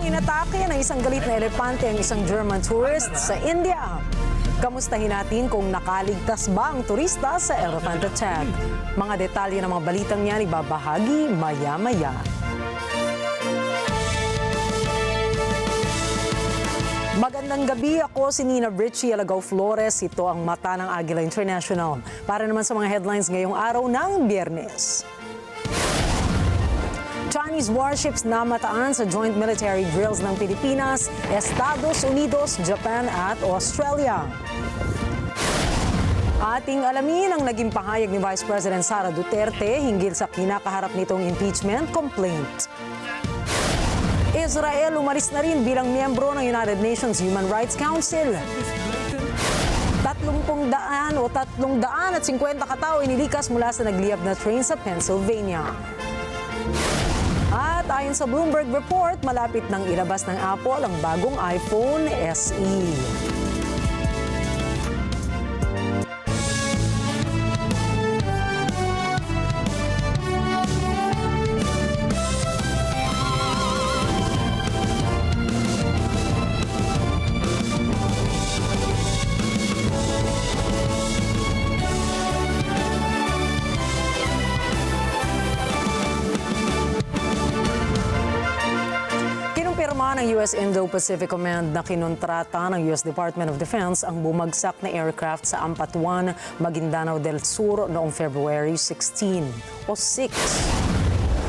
Inatake ng isang galit na elepante ang isang German tourist sa India. Kamustahin natin kung nakaligtas ba ang turista sa elephant attack. Mga detalye ng mga balitang yan ibabahagi maya-maya. Magandang gabi, ako si Rikki Alagao, Flores. Ito ang Mata ng Agila International. Para naman sa mga headlines ngayong araw ng Biyernes. Chinese warships namataan sa joint military drills ng Pilipinas, Estados Unidos, Japan at Australia. Ating alamin ang naging pahayag ni Vice President Sara Duterte hinggil sa kinakaharap nitong impeachment complaint. Israel umalis na rin bilang miyembro ng United Nations Human Rights Council. 350 katao inilikas mula sa nagliyab na train sa Pennsylvania. At ayon sa Bloomberg Report, malapit nang ilabas ng Apple ang bagong iPhone SE. Ng US Indo-Pacific Command na kinontrata ng US Department of Defense ang bumagsak na aircraft sa Ampatuan, Maguindanao del Sur noong February 16 o 6.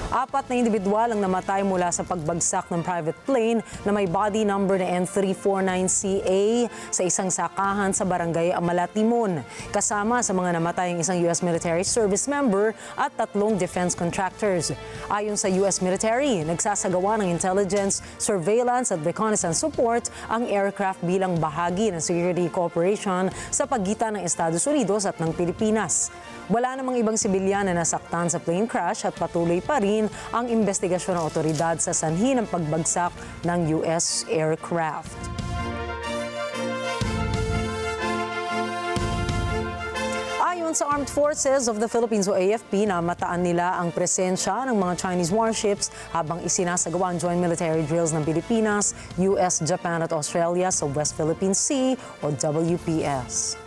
4 na individual ang namatay mula sa pagbagsak ng private plane na may body number na N349CA sa isang sakahan sa barangay Amalatimon. Kasama sa mga namatay ang isang US military service member at 3 defense contractors. Ayon sa US military, nagsasagawa ng intelligence, surveillance at reconnaissance support ang aircraft bilang bahagi ng security cooperation sa pagitan ng Estados Unidos at ng Pilipinas. Wala namang ibang sibilyan na nasaktan sa plane crash at patuloy pa rin ang investigasyon ng otoridad sa sanhi ng pagbagsak ng US aircraft. Ayon sa Armed Forces of the Philippines o AFP, namataan nila ang presensya ng mga Chinese warships habang isinasagawa ang joint military drills ng Pilipinas, US, Japan at Australia sa West Philippine Sea o WPS.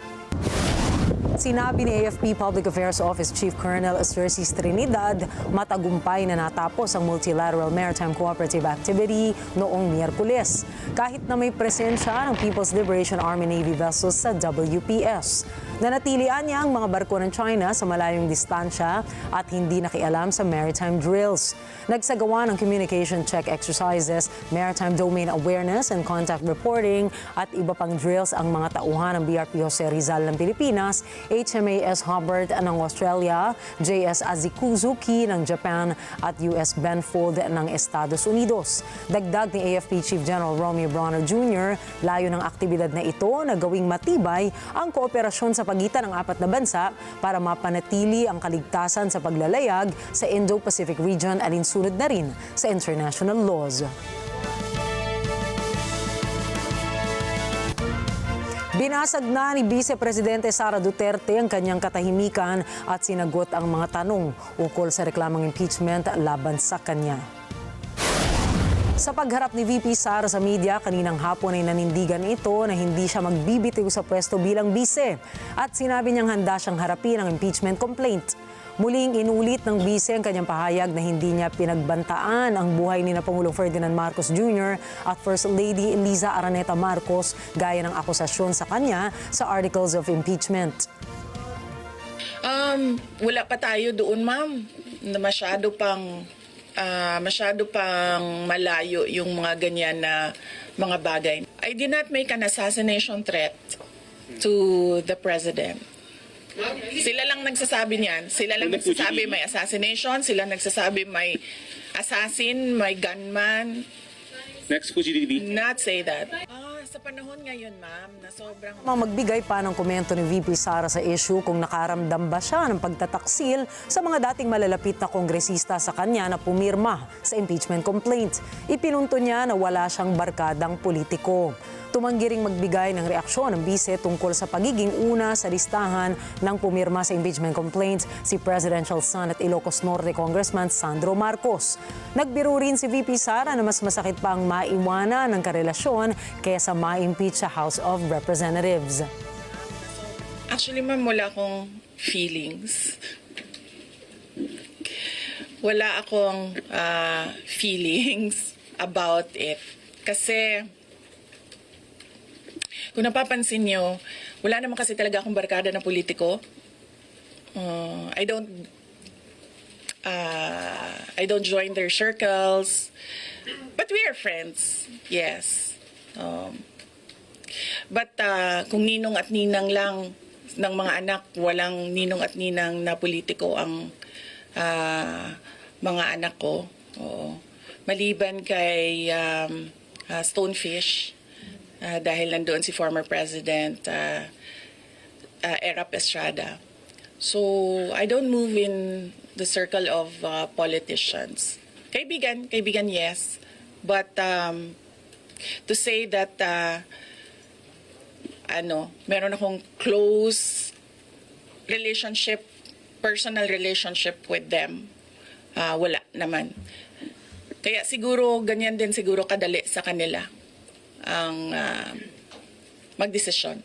Sinabi ni AFP Public Affairs Office Chief Colonel Cercis Trinidad, matagumpay na natapos ang multilateral maritime cooperative activity noong Miyerkules, kahit na may presensya ng People's Liberation Army Navy vessels sa WPS. Nanatilian niya ang mga barko ng China sa malayong distansya at hindi nakialam sa maritime drills. Nagsagawa ng communication check exercises, maritime domain awareness and contact reporting at iba pang drills ang mga tauhan ng BRP Jose Rizal ng Pilipinas, HMAS Hubbard ng Australia, JS Azikuzuki ng Japan at US Benfold ng Estados Unidos. Dagdag ni AFP Chief General Romeo Bronner Jr., layo ng aktibidad na ito na gawing matibay ang kooperasyon sa pagitan ng 4 na bansa para mapanatili ang kaligtasan sa paglalayag sa Indo-Pacific region alinsunod na rin sa international laws. Binasag na ni Vice Presidente Sara Duterte ang kanyang katahimikan at sinagot ang mga tanong ukol sa reklamang impeachment laban sa kanya. Sa pagharap ni VP Sara sa media, kaninang hapon ay nanindigan ito na hindi siya magbibitiw sa pwesto bilang bise at sinabi niyang handa siyang harapin ang impeachment complaint. Muling inulit ng bise ang kanyang pahayag na hindi niya pinagbantaan ang buhay ni Pangulong Ferdinand Marcos Jr. at First Lady Liza Araneta Marcos gaya ng akusasyon sa kanya sa articles of impeachment. Wala pa tayo doon, ma'am, na masyado pang malayo yung mga ganyan na mga bagay. I did not make an assassination threat to the president. Sila lang nagsasabi niyan. Sila lang nagsasabi may assassination. Sila nagsasabi may assassin, may gunman. Next, PGDB. Not say that. Sa panahon ngayon, ma'am, na sobrang... Magbigay pa ng komento ni VP Sara sa issue kung nakaramdam ba siya ng pagtataksil sa mga dating malalapit na kongresista sa kanya na pumirma sa impeachment complaint. Ipinunto niya na wala siyang barkadang politiko. Tumanggi ring magbigay ng reaksyon ng bise tungkol sa pagiging una sa listahan ng pumirma sa impeachment complaint si presidential son at Ilocos Norte Congressman Sandro Marcos. Nagbiro rin si VP Sara na mas masakit pa ang maiwanan ng karelasyon kaysa ma-impeach sa House of Representatives. Actually, ma'am, wala akong feelings. Wala akong feelings about it. Kasi kung napapansin nyo, wala naman kasi talaga akong barkada na politiko. I don't join their circles. But we are friends, yes. But kung ninong at ninang lang ng mga anak, walang ninong at ninang na politiko ang mga anak ko. Maliban kay Stonefish, dahil nandoon si former President Erap Estrada. So, I don't move in the circle of politicians. Kaibigan, yes. But to say that meron akong close relationship, personal relationship with them, wala naman. Kaya siguro, ganyan din siguro kadali sa kanila ang magdesisyon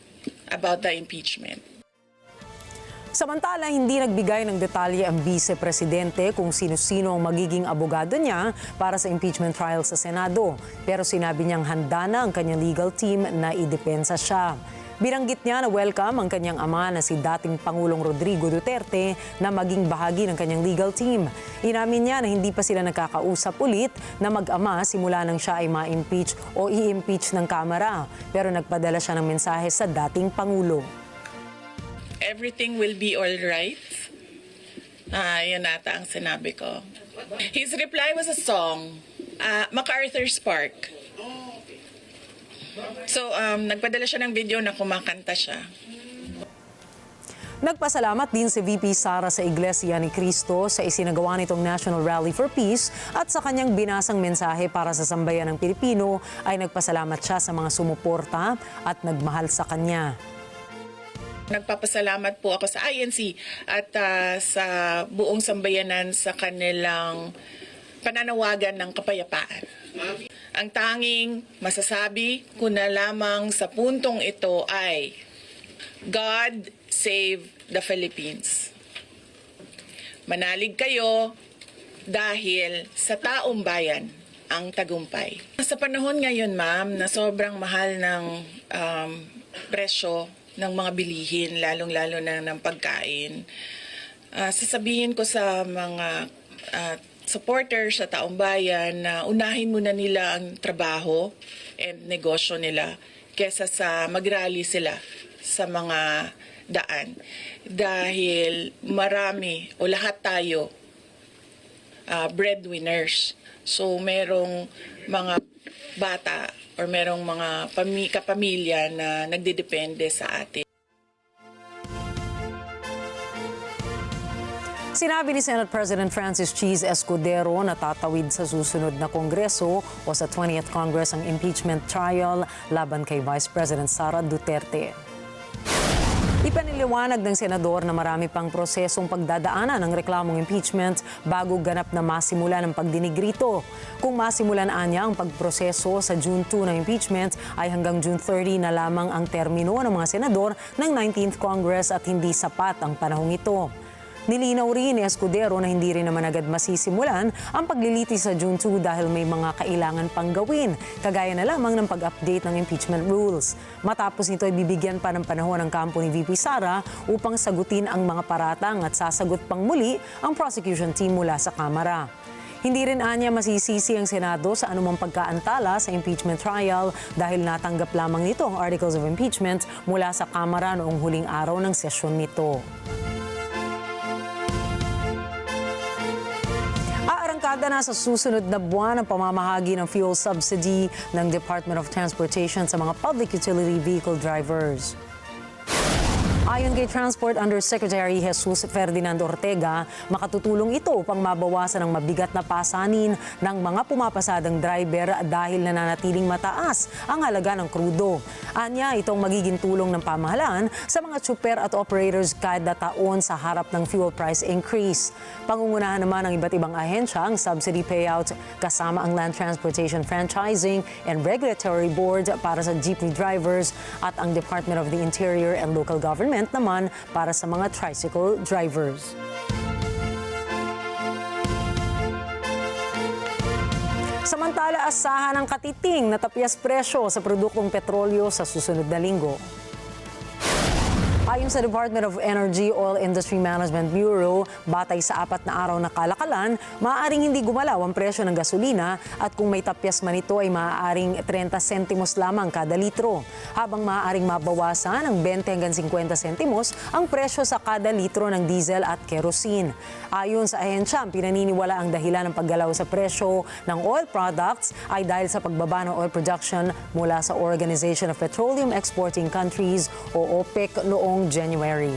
about the impeachment. Samantala, hindi nagbigay ng detalye ang vice-presidente kung sino-sino ang magiging abogado niya para sa impeachment trial sa Senado. Pero sinabi niyang handa na ang kanyang legal team na idepensa siya. Binanggit niya na welcome ang kanyang ama na si dating Pangulong Rodrigo Duterte na maging bahagi ng kanyang legal team. Inamin niya na hindi pa sila nakakausap ulit na mag-ama simula nang siya ay ma-impeach o i-impeach ng Kamara. Pero nagpadala siya ng mensahe sa dating Pangulo. Everything will be all right. Yan ata ang sinabi ko. His reply was a song, MacArthur's Park. So, nagpadala siya ng video na kumakanta siya. Nagpasalamat din si VP Sara sa Iglesia ni Cristo sa isinagawa nitong National Rally for Peace at sa kanyang binasang mensahe para sa sambayan ng Pilipino ay nagpasalamat siya sa mga sumuporta at nagmahal sa kanya. Nagpapasalamat po ako sa INC at sa buong sambayanan sa kanilang pananawagan ng kapayapaan. Ang tanging masasabi ko na lamang sa puntong ito ay God save the Philippines. Manalig kayo dahil sa taong bayan ang tagumpay. Sa panahon ngayon, ma'am, na sobrang mahal ng presyo ng mga bilihin, lalong-lalo na ng pagkain, sasabihin ko sa mga supporters sa taong bayan na unahin muna nila ang trabaho and negosyo nila kesa sa mag-rally sila sa mga daan. Dahil marami o lahat tayo breadwinners. So merong mga bata or merong mga kapamilya na nagdedepende sa atin. Sinabi ni Senate President Francis Cheese Escudero na tatawid sa susunod na Kongreso o sa 20th Congress ang impeachment trial laban kay Vice President Sara Duterte. Ipaniliwanag ng senador na marami pang prosesong pagdadaanan ng reklamong impeachment bago ganap na masimula ng pagdinig rito. Kung masimulan niya ang pagproseso sa June 2 ng impeachment ay hanggang June 30 na lamang ang termino ng mga senador ng 19th Congress at hindi sapat ang panahong ito. Nilinaw rin ni Escudero na hindi rin naman agad masisimulan ang paglilitis sa June 2 dahil may mga kailangan pang gawin, kagaya na lamang ng pag-update ng impeachment rules. Matapos nito ay bibigyan pa ng panahon ng kampo ni VP Sara upang sagutin ang mga paratang at sasagot pang muli ang prosecution team mula sa Kamara. Hindi rin anya masisisi ang Senado sa anumang pagkaantala sa impeachment trial dahil natanggap lamang nito ang articles of impeachment mula sa Kamara noong huling araw ng sesyon nito. Aarangkada na sa susunod na buwan ang pamamahagi ng fuel subsidy ng Department of Transportation sa mga public utility vehicle drivers. Ayon kay Transport Undersecretary Jesus Ferdinand Ortega, makatutulong ito upang mabawasan ang mabigat na pasanin ng mga pumapasadang driver dahil nananatiling mataas ang halaga ng krudo. Anya, itong magiging tulong ng pamahalaan sa mga tsuper at operators kada taon sa harap ng fuel price increase. Pangungunahan naman ng iba't ibang ahensya ang subsidy payout kasama ang Land Transportation Franchising and Regulatory Board para sa jeepney drivers at ang Department of the Interior and Local Government naman para sa mga tricycle drivers. Samantala, asahan ang katiting na tapyas presyo sa produktong petrolyo sa susunod na linggo. Ayon sa Department of Energy Oil Industry Management Bureau, batay sa 4 na araw na kalakalan, maaaring hindi gumalaw ang presyo ng gasolina at kung may tapyas man ito ay maaaring 30 sentimos lamang kada litro, habang maaaring mabawasan ng 20 hanggang 50 sentimos ang presyo sa kada litro ng diesel at kerosene. Ayon sa ahensya, pinaniniwala ang dahilan ng paggalaw sa presyo ng oil products ay dahil sa pagbaba ng oil production mula sa Organization of Petroleum Exporting Countries o OPEC noong January.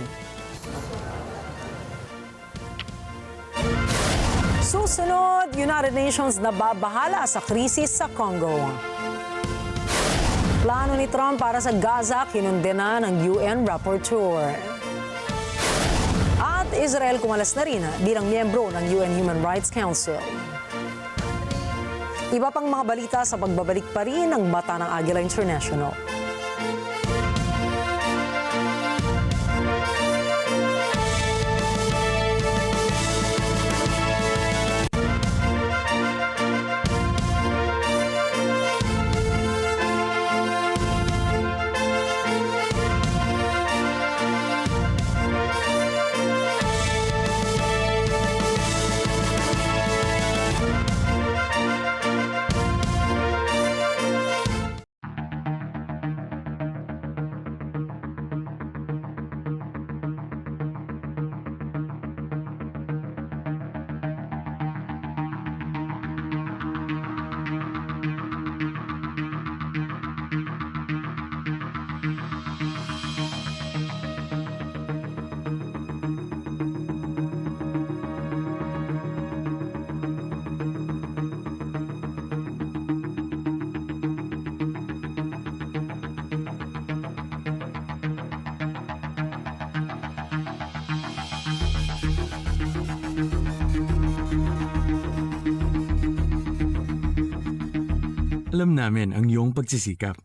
Susunod, United Nations na babahala sa krisis sa Congo. Plano ni Trump para sa Gaza, kinundena ng UN Rapporteur. At Israel kumalas na rin bilang miyembro ng UN Human Rights Council. Iba pang mga balita sa pagbabalik pa rin ng Mata ng Agila International. Alam namin ang iyong pagsisikap.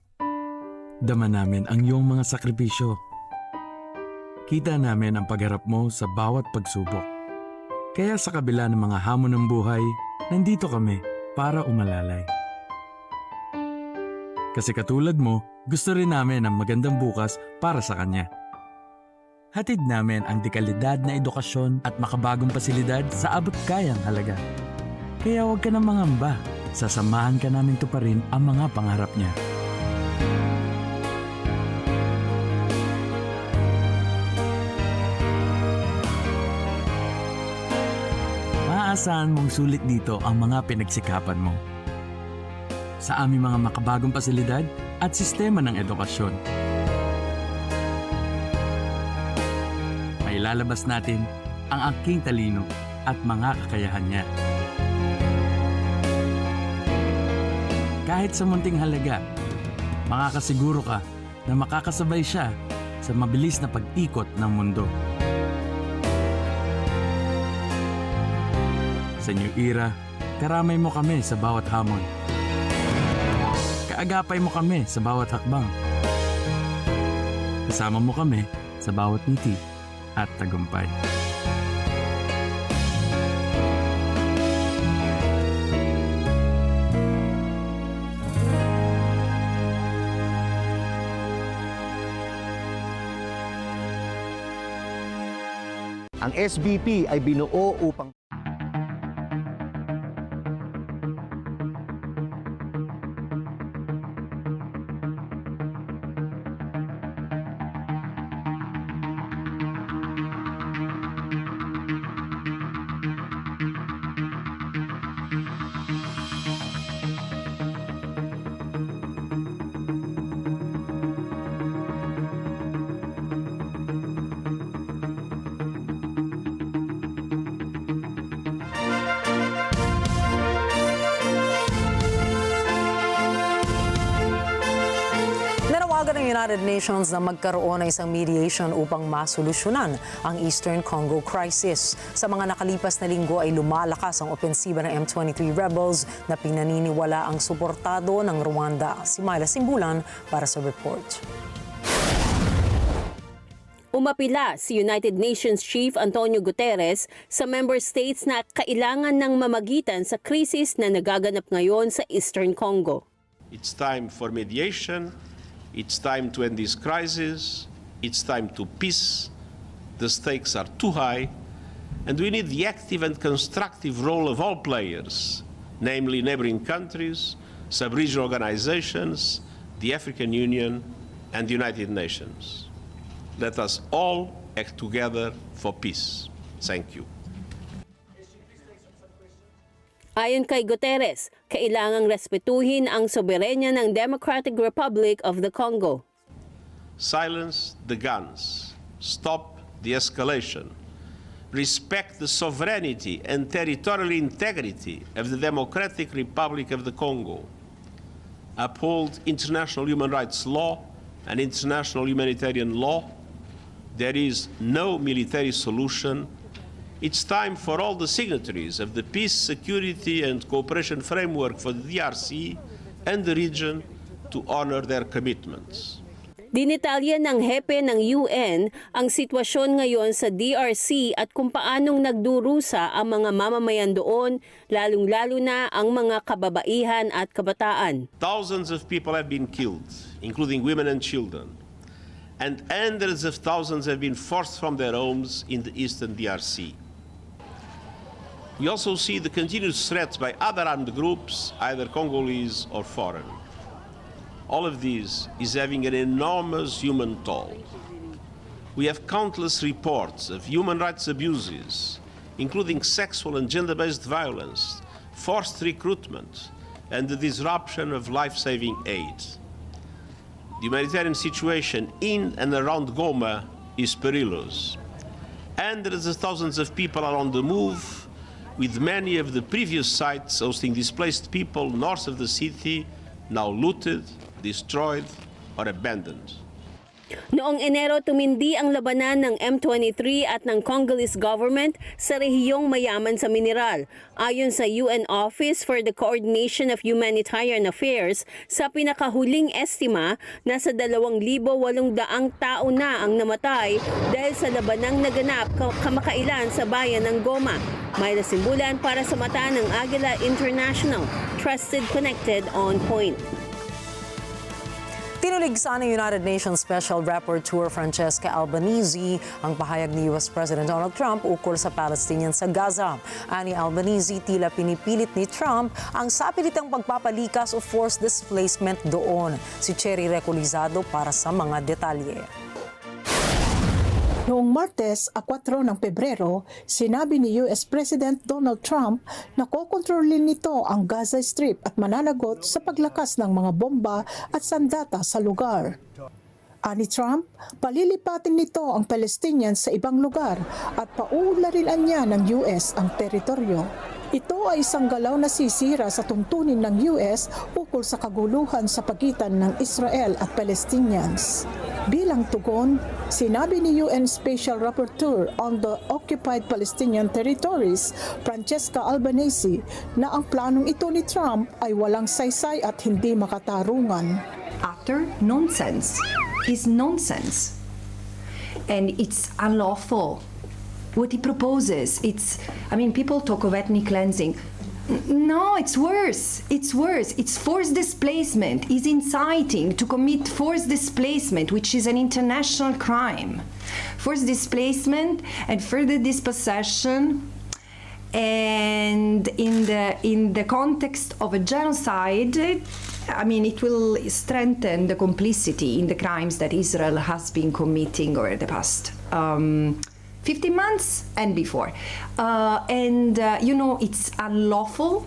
Dama namin ang iyong mga sakripisyo. Kita namin ang pagharap mo sa bawat pagsubok. Kaya sa kabila ng mga hamon ng buhay, nandito kami para umalalay. Kasi katulad mo, gusto rin namin ang magandang bukas para sa kanya. Hatid namin ang dekalidad na edukasyon at makabagong pasilidad sa abot kayang halaga. Kaya huwag ka na mangamba. Sasamahan ka namin tuparin ang mga pangarap niya. Maaasahan mong sulit dito ang mga pinagsikapan mo. Sa aming mga makabagong pasilidad at sistema ng edukasyon. Mailalabas natin ang aking talino at mga kakayahan niya. Kahit sa munting halaga, makakasiguro ka na makakasabay siya sa mabilis na pag-ikot ng mundo. Sa new era, karamay mo kami sa bawat hamon. Kaagapay mo kami sa bawat hakbang. Kasama mo kami sa bawat ngiti at tagumpay. Ang SBP ay binuo upang United Nations na magkaroon ng isang mediation upang masolusyonan ang Eastern Congo crisis. Sa mga nakalipas na linggo ay lumalakas ang opensiba ng M23 rebels na pinaniniwala ang suportado ng Rwanda. Si Myla Simbulan para sa report. Umapila si United Nations Chief Antonio Guterres sa member states na kailangan ng mamagitan sa krisis na nagaganap ngayon sa Eastern Congo. It's time for mediation. It's time to end this crisis. It's time to peace. The stakes are too high. And we need the active and constructive role of all players, namely neighboring countries, sub-regional organizations, the African Union, and the United Nations. Let us all act together for peace. Thank you. Ayon kay Guterres, kailangang respetuhin ang soberenya ng Democratic Republic of the Congo. Silence the guns. Stop the escalation. Respect the sovereignty and territorial integrity of the Democratic Republic of the Congo. Uphold international human rights law and international humanitarian law. There is no military solution. It's time for all the signatories of the Peace, Security and Cooperation Framework for the DRC and the region to honor their commitments. Dinitalya ng hepe ng UN ang sitwasyon ngayon sa DRC at kung paanong nagdurusa ang mga mamamayan doon, lalong-lalo na ang mga kababaihan at kabataan. Thousands of people have been killed, including women and children, and hundreds of thousands have been forced from their homes in the eastern DRC. We also see the continued threats by other armed groups, either Congolese or foreign. All of this is having an enormous human toll. We have countless reports of human rights abuses, including sexual and gender-based violence, forced recruitment, and the disruption of life-saving aid. The humanitarian situation in and around Goma is perilous. Hundreds of thousands of people are on the move, with many of the previous sites hosting displaced people north of the city now looted, destroyed, or abandoned. Noong Enero, tumindi ang labanan ng M23 at ng Congolese government sa rehiyong mayaman sa mineral. Ayon sa UN Office for the Coordination of Humanitarian Affairs, sa pinakahuling estima, nasa 2,800 tao na ang namatay dahil sa labanang naganap kamakailan sa bayan ng Goma. Myla Simbulan para sa mata ng Agila International. Trusted, connected, on point. Tinuligsa ng United Nations Special Rapporteur Francesca Albanese ang pahayag ni US President Donald Trump ukol sa Palestinians sa Gaza. Ani Albanese, tila pinipilit ni Trump ang sapilitang pagpapalikas o forced displacement doon. Si Cherry Recolizado para sa mga detalye. Noong Martes, 4 ng Pebrero, sinabi ni US President Donald Trump na kokontrolin nito ang Gaza Strip at mananagot sa paglakas ng mga bomba at sandata sa lugar. Ani Trump, palilipatin nito ang Palestinians sa ibang lugar at pauularin niya ng US ang teritoryo. Ito ay isang galaw na sisira sa tuntunin ng US ukol sa kaguluhan sa pagitan ng Israel at Palestinians. Bilang tugon, sinabi ni UN Special Rapporteur on the Occupied Palestinian Territories, Francesca Albanese, na ang planong ito ni Trump ay walang saysay at hindi makatarungan. Utter nonsense is nonsense, and it's unlawful. What he proposes, people talk of ethnic cleansing. No, it's worse. It's worse. It's forced displacement. Is inciting to commit forced displacement, which is an international crime. Forced displacement and further dispossession, and in the context of a genocide, it will strengthen the complicity in the crimes that Israel has been committing over the past 15 months and before. It's unlawful,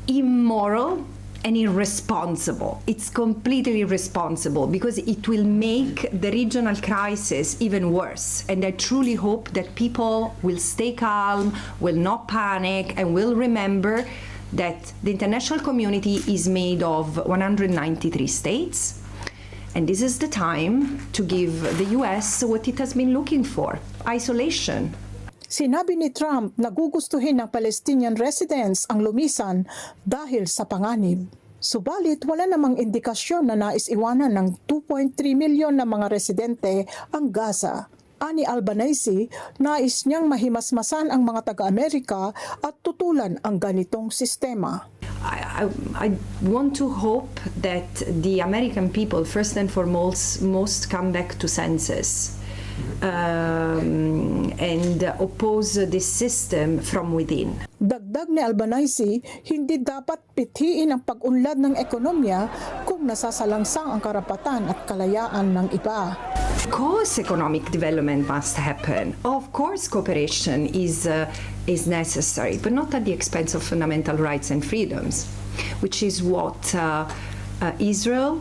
immoral, and irresponsible. It's completely irresponsible because it will make the regional crisis even worse. And I truly hope that people will stay calm, will not panic, and will remember that the international community is made of 193 states. And this is the time to give the US what it has been looking for, isolation. Sinabi ni Trump na gugustuhin ng Palestinian residents ang lumisan dahil sa panganib. Subalit wala namang indikasyon na nais iwanan ng 2.3 milyon na mga residente ang Gaza. Ani Albanese, nais niyang mahimasmasan ang mga taga-Amerika at tutulan ang ganitong sistema. I want to hope that the American people, first and foremost, come back to senses and oppose this system from within. Dagdag ni Albanese, hindi dapat pithiin ang pag-unlad ng ekonomiya kung nasasalangsang ang karapatan at kalayaan ng iba. Of course, economic development must happen. Of course, cooperation is necessary, but not at the expense of fundamental rights and freedoms, which is what Israel,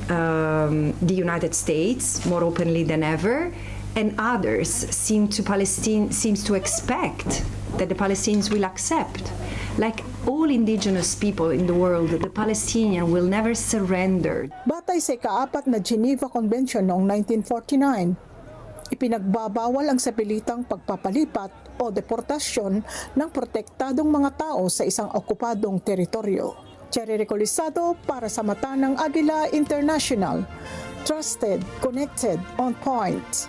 the United States, more openly than ever, and others seems to expect that the Palestinians will accept. Like all indigenous people in the world, the Palestinian will never surrender. Batay sa ika-4 na Geneva Convention noong 1949, ipinagbabawal ang sapilitang pagpapalipat o deportasyon ng protektadong mga tao sa isang okupadong teritoryo. Cherry Recolisado para sa mata ng Agila International. Trusted, connected, on point.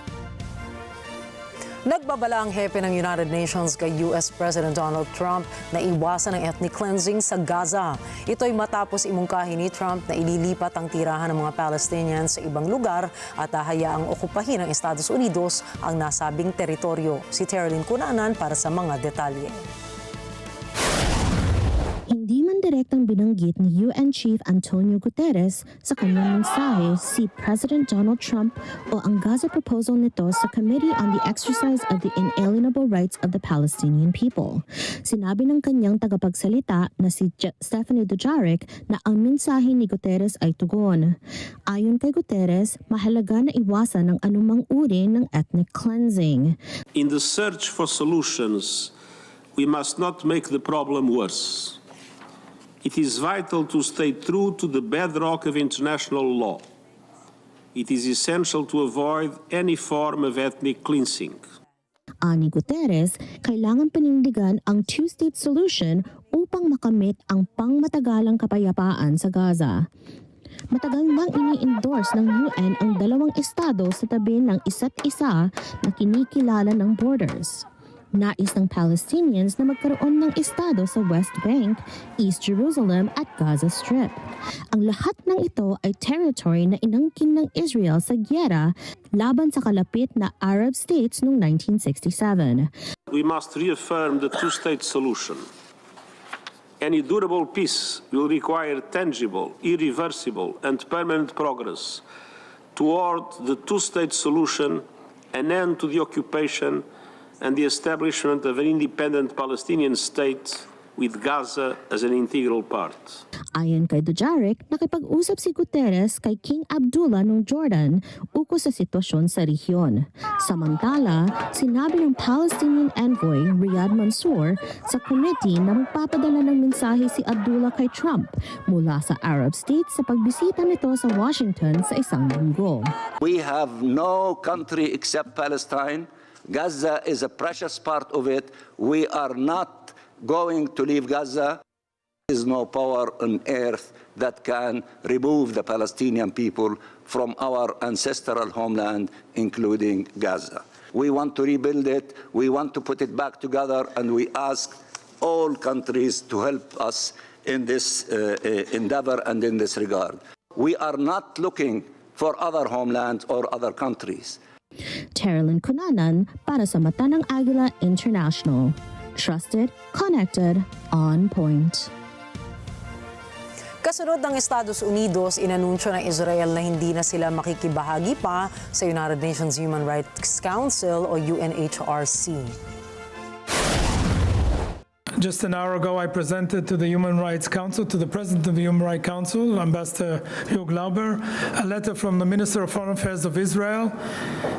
Nagbabala ang hepe ng United Nations kay US President Donald Trump na iwasan ang ethnic cleansing sa Gaza. Ito'y matapos imungkahi ni Trump na ililipat ang tirahan ng mga Palestinians sa ibang lugar at hahayaang okupahin ng Estados Unidos ang nasabing teritoryo. Si Terlyn Cunanan para sa mga detalye. Hindi man direktang binanggit ni UN Chief Antonio Guterres sa kanyang mensahe si President Donald Trump o ang Gaza proposal nito sa Committee on the Exercise of the Inalienable Rights of the Palestinian People. Sinabi ng kanyang tagapagsalita na si Stephanie Dujarric na ang mensahe ni Guterres ay tugon. Ayon kay Guterres, mahalaga na iwasan ang anumang uri ng ethnic cleansing. In the search for solutions, we must not make the problem worse. It is vital to stay true to the bedrock of international law. It is essential to avoid any form of ethnic cleansing. Ani Guterres, kailangan panindigan ang two-state solution upang makamit ang pangmatagalang kapayapaan sa Gaza. Matagal nang ini-endorse ng UN ang dalawang estado sa tabi ng isa't isa na kinikilala ng borders. Nais ng Palestinians na magkaroon ng estado sa West Bank, East Jerusalem at Gaza Strip. Ang lahat ng ito ay territory na inangkin ng Israel sa giyera laban sa kalapit na Arab states noong 1967. We must reaffirm the two-state solution. Any durable peace will require tangible, irreversible, and permanent progress toward the two-state solution, an end to the occupation, and the establishment of an independent Palestinian state with Gaza as an integral part. Ayon kay Dujarric, nakipag-usap si Guterres kay King Abdullah ng Jordan ukol sa sitwasyon sa rehiyon. Samantala, sinabi ng Palestinian envoy Riyad Mansour sa committee na magpapadala ng mensahe si Abdullah kay Trump mula sa Arab states sa pagbisita nito sa Washington sa isang linggo. We have no country except Palestine. Gaza is a precious part of it. We are not going to leave Gaza. There is no power on earth that can remove the Palestinian people from our ancestral homeland, including Gaza. We want to rebuild it. We want to put it back together, and we ask all countries to help us in this endeavor and in this regard. We are not looking for other homelands or other countries. Terlyn Cunanan para sa mata ng Agila International. Trusted, connected, on point. Kasunod ng Estados Unidos, inanunsyo ng Israel na hindi na sila makikibahagi pa sa United Nations Human Rights Council o UNHRC. Just an hour ago, I presented to the Human Rights Council, to the President of the Human Rights Council, Ambassador Hugh Glauber, a letter from the Minister of Foreign Affairs of Israel,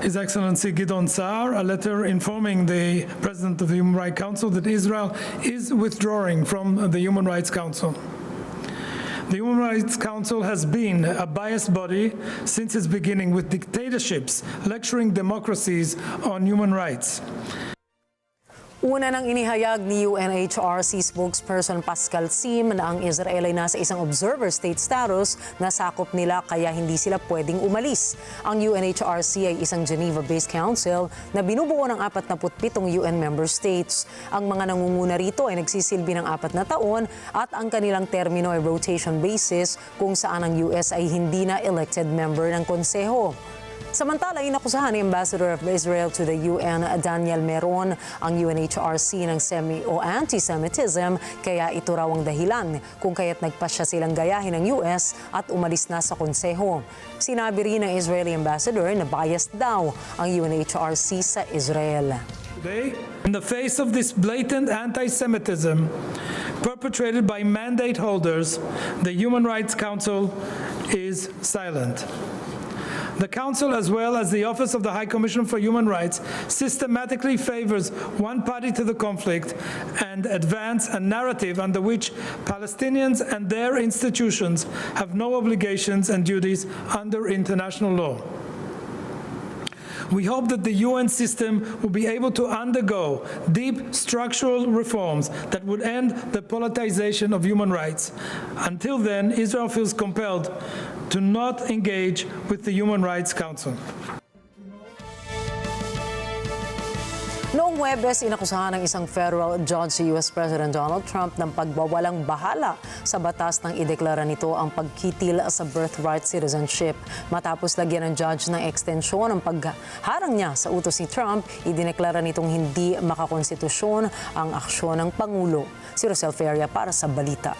His Excellency Gideon Sa'ar, a letter informing the President of the Human Rights Council that Israel is withdrawing from the Human Rights Council. The Human Rights Council has been a biased body since its beginning, with dictatorships lecturing democracies on human rights. Una nang inihayag ni UNHRC spokesperson Pascal Sim na ang Israel ay nasa isang observer state status na sakop nila kaya hindi sila pwedeng umalis. Ang UNHRC ay isang Geneva-based council na binubuo ng 47 UN member states. Ang mga nangunguna rito ay nagsisilbi ng 4 na taon at ang kanilang termino ay rotation basis kung saan ang US ay hindi na elected member ng konseho. Samantala, inakusahan ni Ambassador of Israel to the UN, Daniel Meron, ang UNHRC ng anti-Semitism, kaya ito raw ang dahilan kung kaya't nagpasya silang gayahin ng US at umalis na sa konseho. Sinabi rin ng Israeli Ambassador na biased daw ang UNHRC sa Israel. Today, in the face of this blatant anti-Semitism perpetrated by mandate holders, the Human Rights Council is silent. The Council, as well as the Office of the High Commissioner for Human Rights, systematically favors one party to the conflict and advance a narrative under which Palestinians and their institutions have no obligations and duties under international law. We hope that the UN system will be able to undergo deep structural reforms that would end the politicization of human rights. Until then, Israel feels compelled to not engage with the Human Rights Council. Noong Huwebes, inakusahan ng isang federal judge si US President Donald Trump ng pagwawalang bahala sa batas nang ideklara nito ang pagkitil sa birthright citizenship. Matapos lagyan ng judge ng ekstensyon ang pagharang niya sa utos ni Trump, idineklara nitong hindi makakonstitusyon ang aksyon ng Pangulo. Si Rosel Feria para sa balita.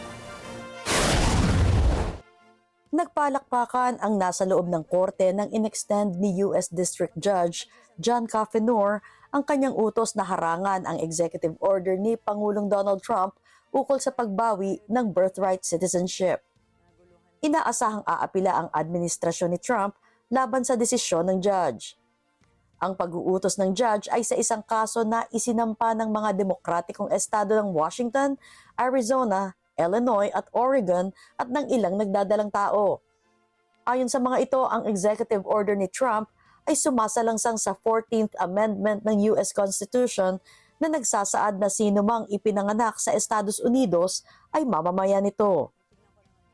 Nagpalakpakan ang nasa loob ng korte nang inextend ni US District Judge John Kafenor ang kanyang utos na harangan ang executive order ni Pangulong Donald Trump ukol sa pagbawi ng birthright citizenship. Inaasahang aapila ang administrasyon ni Trump laban sa desisyon ng judge. Ang pag-uutos ng judge ay sa isang kaso na isinampa ng mga demokratikong estado ng Washington, Arizona, Illinois at Oregon at ng ilang nagdadalang tao. Ayon sa mga ito, ang executive order ni Trump ay sumasalangsang sa 14th Amendment ng US Constitution na nagsasaad na sino mang ipinanganak sa Estados Unidos ay mamamayan nito.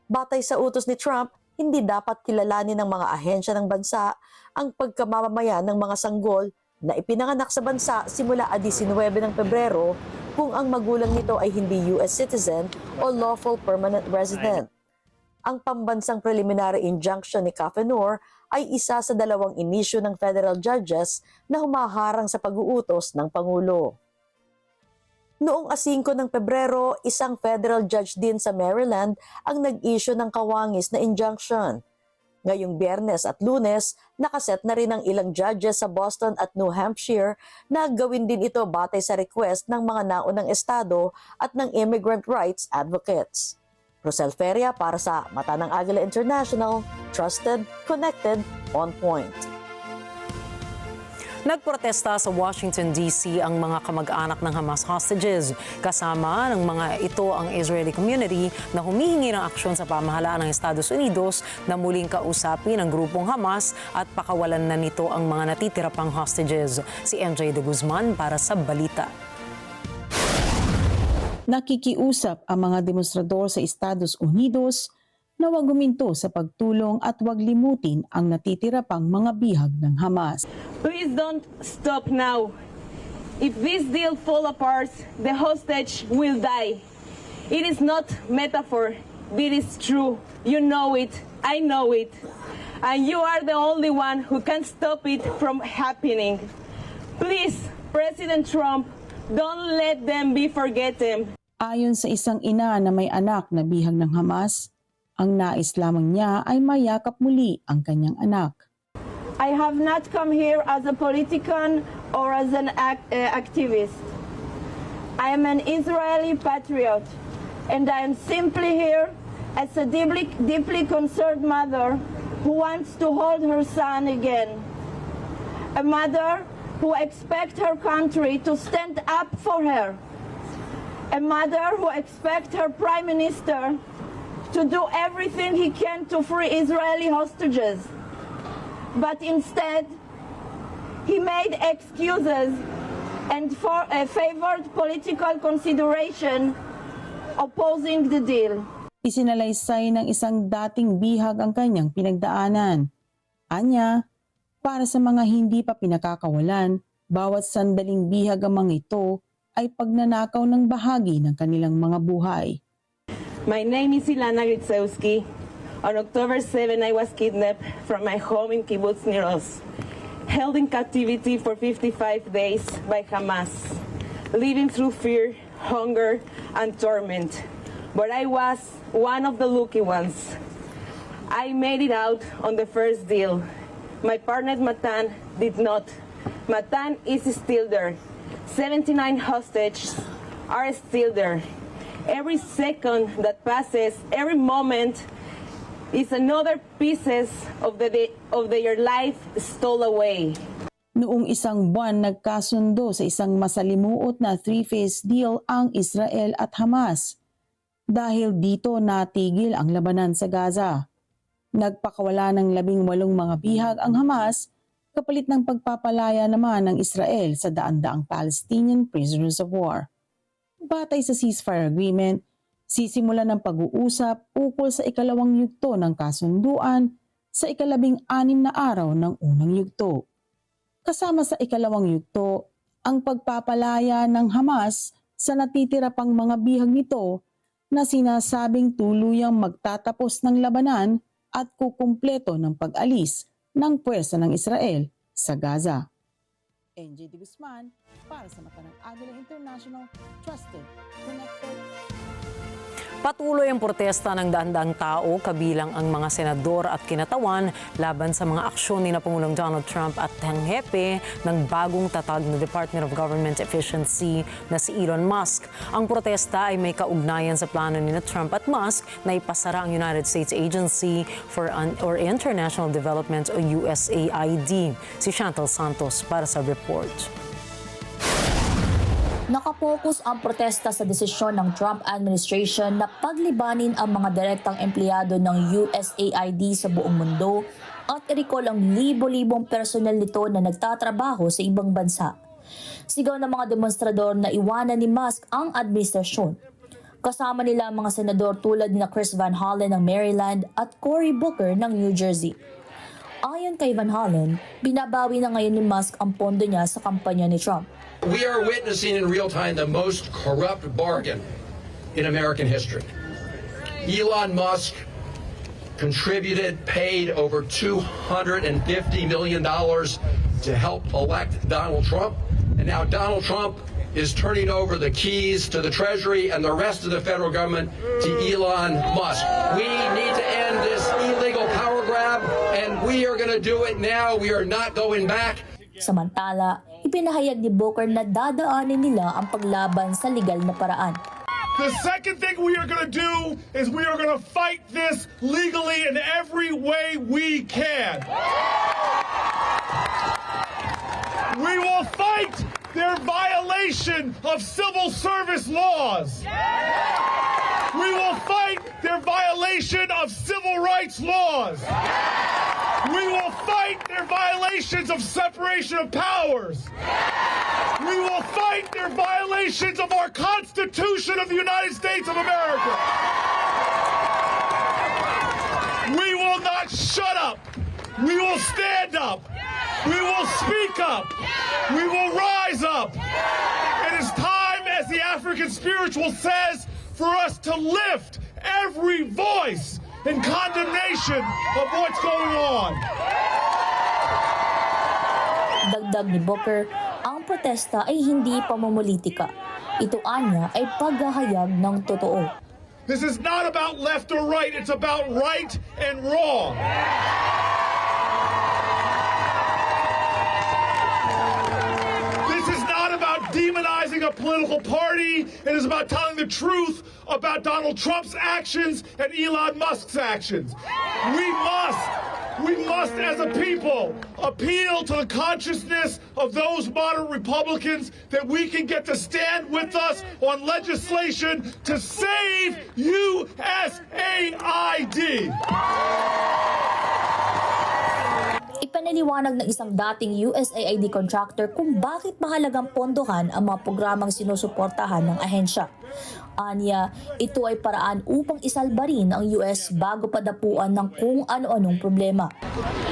Batay sa utos ni Trump, hindi dapat kilalanin ng mga ahensya ng bansa ang pagkamamamayan ng mga sanggol na ipinanganak sa bansa simula 19 ng Pebrero kung ang magulang nito ay hindi US citizen o lawful permanent resident. Ang pambansang preliminary injunction ni Kafenor ay isa sa 2 inisyu ng federal judges na humaharang sa pag-uutos ng Pangulo. Noong 5 ng Pebrero, isang federal judge din sa Maryland ang nag-issue ng kawangis na injunction. Ngayong Biyernes at Lunes, nakaset na rin ang ilang judges sa Boston at New Hampshire na gawin din ito batay sa request ng mga naunang estado at ng immigrant rights advocates. Rosel Feria para sa Mata ng Agila International, trusted, connected, on point. Nagprotesta sa Washington, D.C. ang mga kamag-anak ng Hamas hostages. Kasama ng mga ito ang Israeli community na humihingi ng aksyon sa pamahalaan ng Estados Unidos na muling kausapin ang grupong Hamas at pakawalan na nito ang mga natitira pang hostages. Si MJ de Guzman para sa balita. Nakikiusap ang mga demonstrador sa Estados Unidos na huwag huminto sa pagtulong at huwag limutin ang natitira pang mga bihag ng Hamas. Please don't stop now. If this deal fall apart, the hostage will die. It is not metaphor. It is true. You know it. I know it. And you are the only one who can stop it from happening. Please, President Trump, don't let them be forgotten. Ayon sa isang ina na may anak na bihag ng Hamas, ang nais lamang niya ay mayakap muli ang kanyang anak. I have not come here as a politician or as an activist. I am an Israeli patriot, and I am simply here as a deeply concerned mother who wants to hold her son again. A mother who expects her country to stand up for her. A mother who expects her prime minister to to do everything he can to free Israeli hostages. But instead, he made excuses and favored political consideration opposing the deal. Isinalaysay ng isang dating bihag ang kanyang pinagdaanan. Anya, para sa mga hindi pa pinakakawalan, bawat sandaling bihag ang mga ito ay pagnanakaw ng bahagi ng kanilang mga buhay. My name is Ilana Gritsewski. On October 7, I was kidnapped from my home in Kibbutz Niros, held in captivity for 55 days by Hamas, living through fear, hunger, and torment. But I was one of the lucky ones. I made it out on the first deal. My partner Mathan did not. Mathan is still there. 79 hostages are still there. Every second that passes, every moment, is another pieces of their life stole away. Noong isang buwan, nagkasundo sa isang masalimuot na three-phase deal ang Israel at Hamas. Dahil dito natigil ang labanan sa Gaza. Nagpakawala ng 18 mga bihag ang Hamas, kapalit ng pagpapalaya naman ng Israel sa daan-daang Palestinian prisoners of war. Batay sa ceasefire agreement, sisimulan ng pag-uusap ukol sa ikalawang yugto ng kasunduan sa ika-16 na araw ng unang yugto. Kasama sa ikalawang yugto, ang pagpapalaya ng Hamas sa natitira pang mga bihag nito na sinasabing tuluyang magtatapos ng labanan at kukumpleto ng pag-alis ng puwersa ng Israel sa Gaza. NJ De Guzman para sa mata ng Agila International, Trusted, Connected. Patuloy ang protesta ng daan-daang tao, kabilang ang mga senador at kinatawan laban sa mga aksyon ni Pangulong Donald Trump at ang hepe ng bagong tatag na Department of Government Efficiency na si Elon Musk. Ang protesta ay may kaugnayan sa plano ni Trump at Musk na ipasara ang United States Agency for International Development o USAID. Si Chantal Santos para sa report. Nakapokus ang protesta sa desisyon ng Trump administration na paglibanin ang mga direktang empleyado ng USAID sa buong mundo at i-recall ang libo-libong personel nito na nagtatrabaho sa ibang bansa. Sigaw ng mga demonstrador na iwanan ni Musk ang administrasyon. Kasama nila ang mga senador tulad ni Chris Van Hollen ng Maryland at Cory Booker ng New Jersey. Ayon kay Van Hollen, binabawi na ngayon ni Musk ang pondo niya sa kampanya ni Trump. We are witnessing in real time the most corrupt bargain in American history. Elon Musk paid over $250 million to help elect Donald Trump, and now Donald Trump is turning over the keys to the Treasury and the rest of the federal government to Elon Musk. We need to end this illegal power grab, and we are going to do it now. We are not going back. Samantala, ipinahayag ni Booker na dadaanin nila ang paglaban sa legal na paraan. The second thing we are going to do is we are going to fight this legally in every way we can. We will fight their violation of civil service laws. We will fight their violation of civil rights laws. We will fight their violations of separation of powers. We will fight their violations of our Constitution of the United States of America. We will not shut up. We will stand up. We will speak up. We will rise up. It is time, as the African spiritual says, for us to lift every voice in condemnation of what's going on. Dagdag ni Booker, ang protesta ay hindi pamumulitika. Ito anya ay paghahayag ng totoo. This is not about left or right, it's about right and wrong. This is not about demonizing a political party, it is about telling the truth about Donald Trump's actions and Elon Musk's actions. We must we must, as a people, appeal to the consciousness of those moderate Republicans that we can get to stand with us on legislation to save USAID. Ipanaliwanag ng isang dating USAID contractor kung bakit mahalagang pondohan ang mga programang sinusuportahan ng ahensya. Anya, ito ay paraan upang isalba rin ang US bago padapuan ng kung ano-anong problema.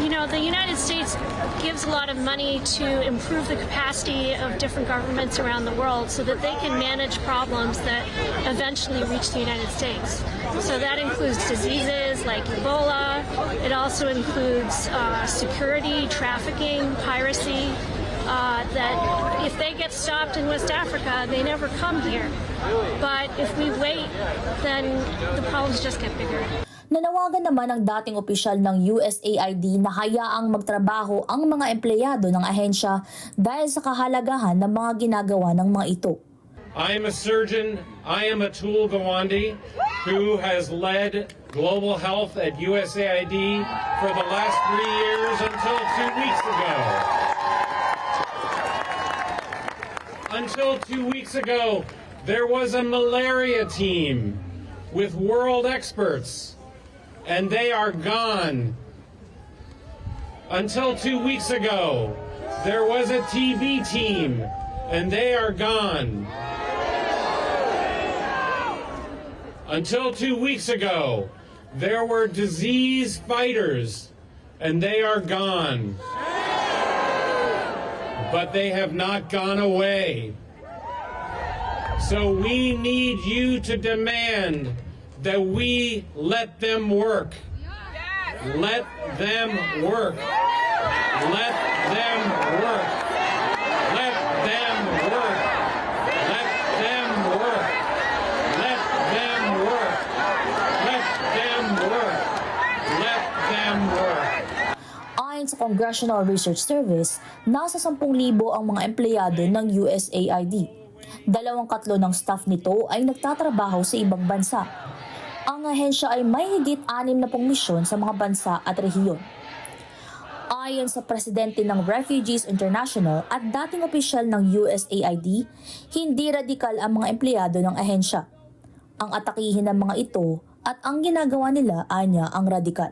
You know, the United States gives a lot of money to improve the capacity of different governments around the world so that they can manage problems that eventually reach the United States. So that includes diseases like Ebola. It also includes security, trafficking, piracy. That if they get stopped in West Africa, they never come here. But if we wait, then the problems just get bigger. Nanawagan naman ang dating opisyal ng USAID na hayaang magtrabaho ang mga empleyado ng ahensya dahil sa kahalagahan ng mga ginagawa ng mga ito. I am a surgeon. I am Atul Gawande, who has led global health at USAID for the last 3 years until 2 weeks ago. Until 2 weeks ago, there was a malaria team with world experts, and they are gone. Until 2 weeks ago, there was a TB team, and they are gone. Until 2 weeks ago, there were disease fighters, and they are gone. But they have not gone away. So we need you to demand that we let them work. Let them work. Let them work. Let them work. Let them work. Let them work. Let them work. Let them work. Ayon sa Congressional Research Service, nasa 10,000 ang mga empleyado ng USAID. 2/3 ng staff nito ay nagtatrabaho sa ibang bansa. Ang ahensya ay may higit 60 misyon sa mga bansa at rehiyon. Ayon sa presidente ng Refugees International at dating opisyal ng USAID, hindi radikal ang mga empleyado ng ahensya. Ang atakihin ng mga ito at ang ginagawa nila anya ang radikal.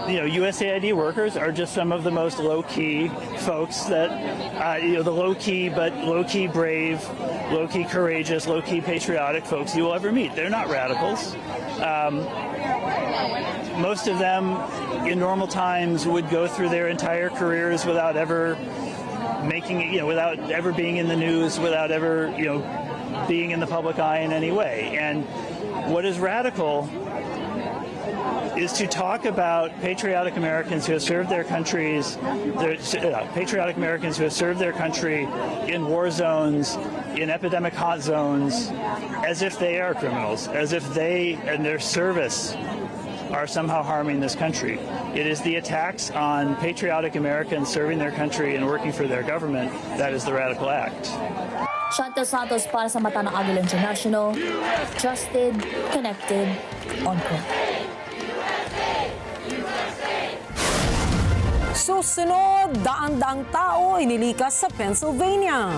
You know, USAID workers are just some of the most low-key folks that, the low-key but low-key brave, low-key courageous, low-key patriotic folks you will ever meet. They're not radicals. Most of them, in normal times, would go through their entire careers without ever making it, without ever being in the news, without ever, being in the public eye in any way. And what is radical is to talk about patriotic Americans who have served their countries, patriotic Americans who have served their country in war zones, in epidemic hot zones, as if they are criminals, as if they and their service are somehow harming this country. It is the attacks on patriotic Americans serving their country and working for their government that is the radical act. Chantel Santos para sa Mata ng Agila International, trusted, connected, on point. Susunod, daan-daang tao inilikas sa Pennsylvania.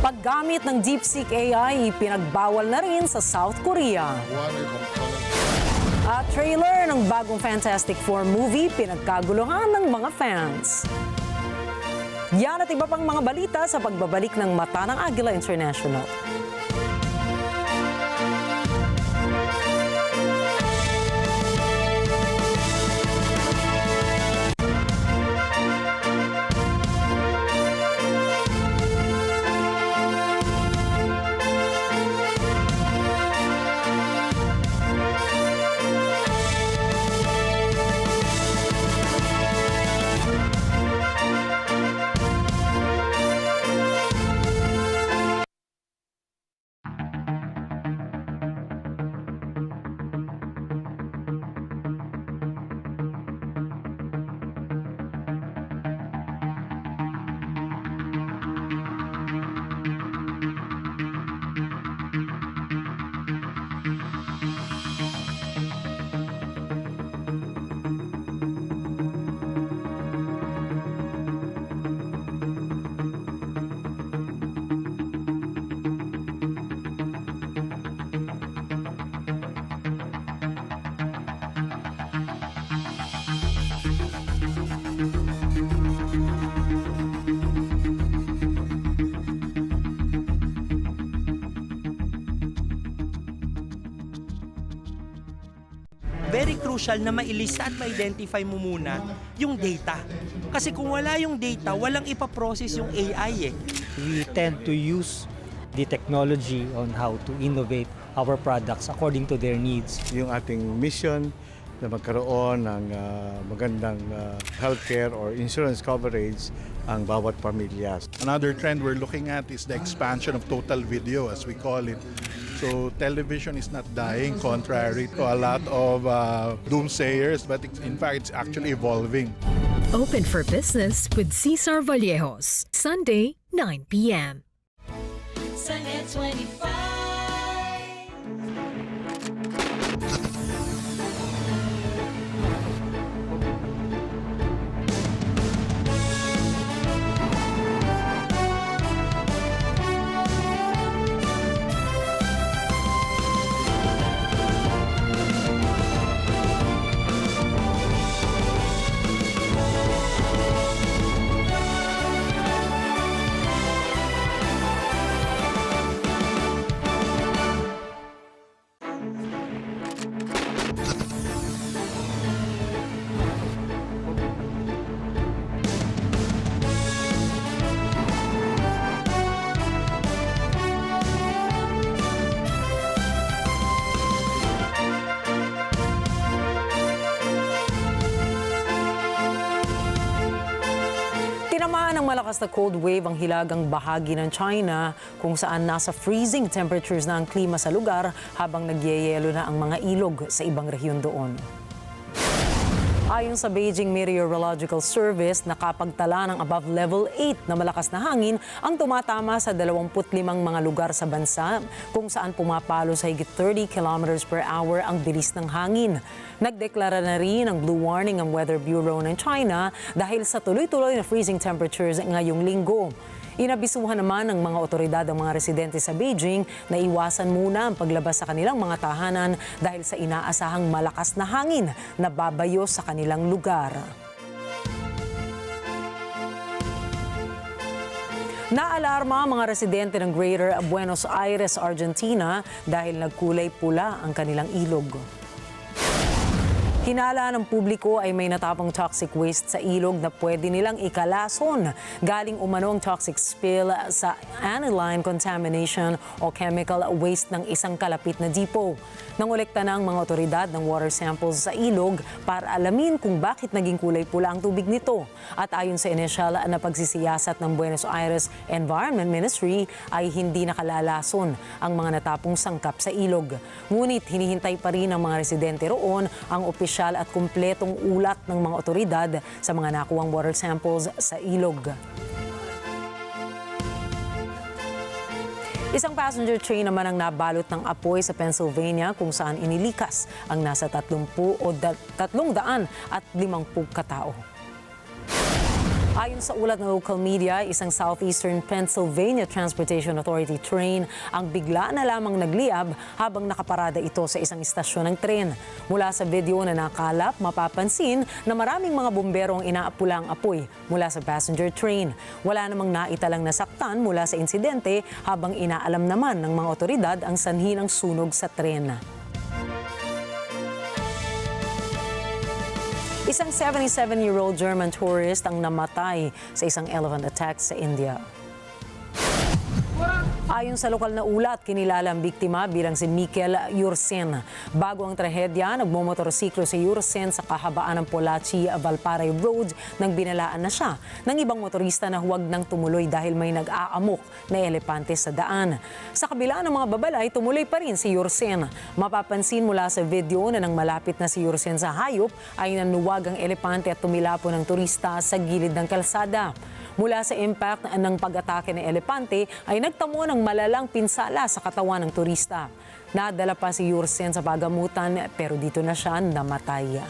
Paggamit ng DeepSeek AI, pinagbawal na rin sa South Korea. At trailer ng bagong Fantastic Four movie, pinagkaguluhan ng mga fans. Yan at iba pang mga balita sa pagbabalik ng Mata ng Agila International. very crucial na mailista at ma-identify mo muna yung data. Kasi kung wala yung data, walang ipaprocess yung AI eh. We tend to use the technology on how to innovate our products according to their needs. Yung ating mission na magkaroon ng magandang healthcare or insurance coverage ang bawat pamilya. Another trend we're looking at is the expansion of total video, as we call it. So television is not dying, contrary to a lot of doomsayers, but in fact, it's actually evolving. Open for business with Cesar Vallejos, Sunday, 9 p.m. Sunday 25. Tinamaan ng malakas na cold wave ang hilagang bahagi ng China kung saan nasa freezing temperatures na ang klima sa lugar habang nagyeyelo na ang mga ilog sa ibang rehiyon doon. Ayon sa Beijing Meteorological Service, nakapagtala ng above level 8 na malakas na hangin ang tumatama sa 25 mga lugar sa bansa kung saan pumapalo sa higit 30 kilometers per hour ang bilis ng hangin. Nagdeklara na rin ng blue warning ang Weather Bureau ng China dahil sa tuloy-tuloy na freezing temperatures ngayong linggo. Inabisuhan naman ng mga otoridad ang mga residente sa Beijing na iwasan muna ang paglabas sa kanilang mga tahanan dahil sa inaasahang malakas na hangin na babayo sa kanilang lugar. Naalarma ang mga residente ng Greater Buenos Aires, Argentina dahil nagkulay pula ang kanilang ilog. Hinala ng publiko ay may natapang toxic waste sa ilog na pwede nilang ikalason. Galing umano ang toxic spill sa aniline contamination o chemical waste ng isang kalapit na depot. Nangolekta na ang mga otoridad ng water samples sa ilog para alamin kung bakit naging kulay pula ang tubig nito. At ayon sa inisyal na pagsisiyasat ng Buenos Aires Environment Ministry ay hindi nakalalason ang mga natapong sangkap sa ilog. Ngunit hinihintay pa rin ng mga residente roon ang opisyal at kumpletong ulat ng mga otoridad sa mga nakuwang water samples sa ilog. Isang passenger train naman ang nabalot ng apoy sa Pennsylvania kung saan inilikas ang nasa 350 katao. Ayon sa ulat ng local media, isang Southeastern Pennsylvania Transportation Authority train ang bigla na lamang nagliyab habang nakaparada ito sa isang istasyon ng tren. Mula sa video na nakalap, mapapansin na maraming mga bumbero ang inaapula ang apoy mula sa passenger train. Wala namang naitalang nasaktan mula sa insidente habang inaalam naman ng mga otoridad ang sanhi ng sunog sa tren. Isang 77-year-old German tourist ang namatay sa isang elephant attack sa India. Ayon sa lokal na ulat, kinilala ang biktima bilang si Mikel Yursen. Bago ang trahedya, nagmomotorsiklo si Yursen sa kahabaan ng Polachi-Valparay Road nang binalaan na siya ng ibang motorista na huwag nang tumuloy dahil may nag-aamok na elepante sa daan. Sa kabila ng mga babalay, tumuloy pa rin si Yursen. Mapapansin mula sa video na nang malapit na si Yursen sa hayop ay nanuwag ang elepante at tumilapo ng turista sa gilid ng kalsada. Mula sa impact ng pag-atake ng elepante ay nagtamo ng malalang pinsala sa katawan ng turista. Nadala pa si Yursen sa pagamutan pero dito na siya namatay.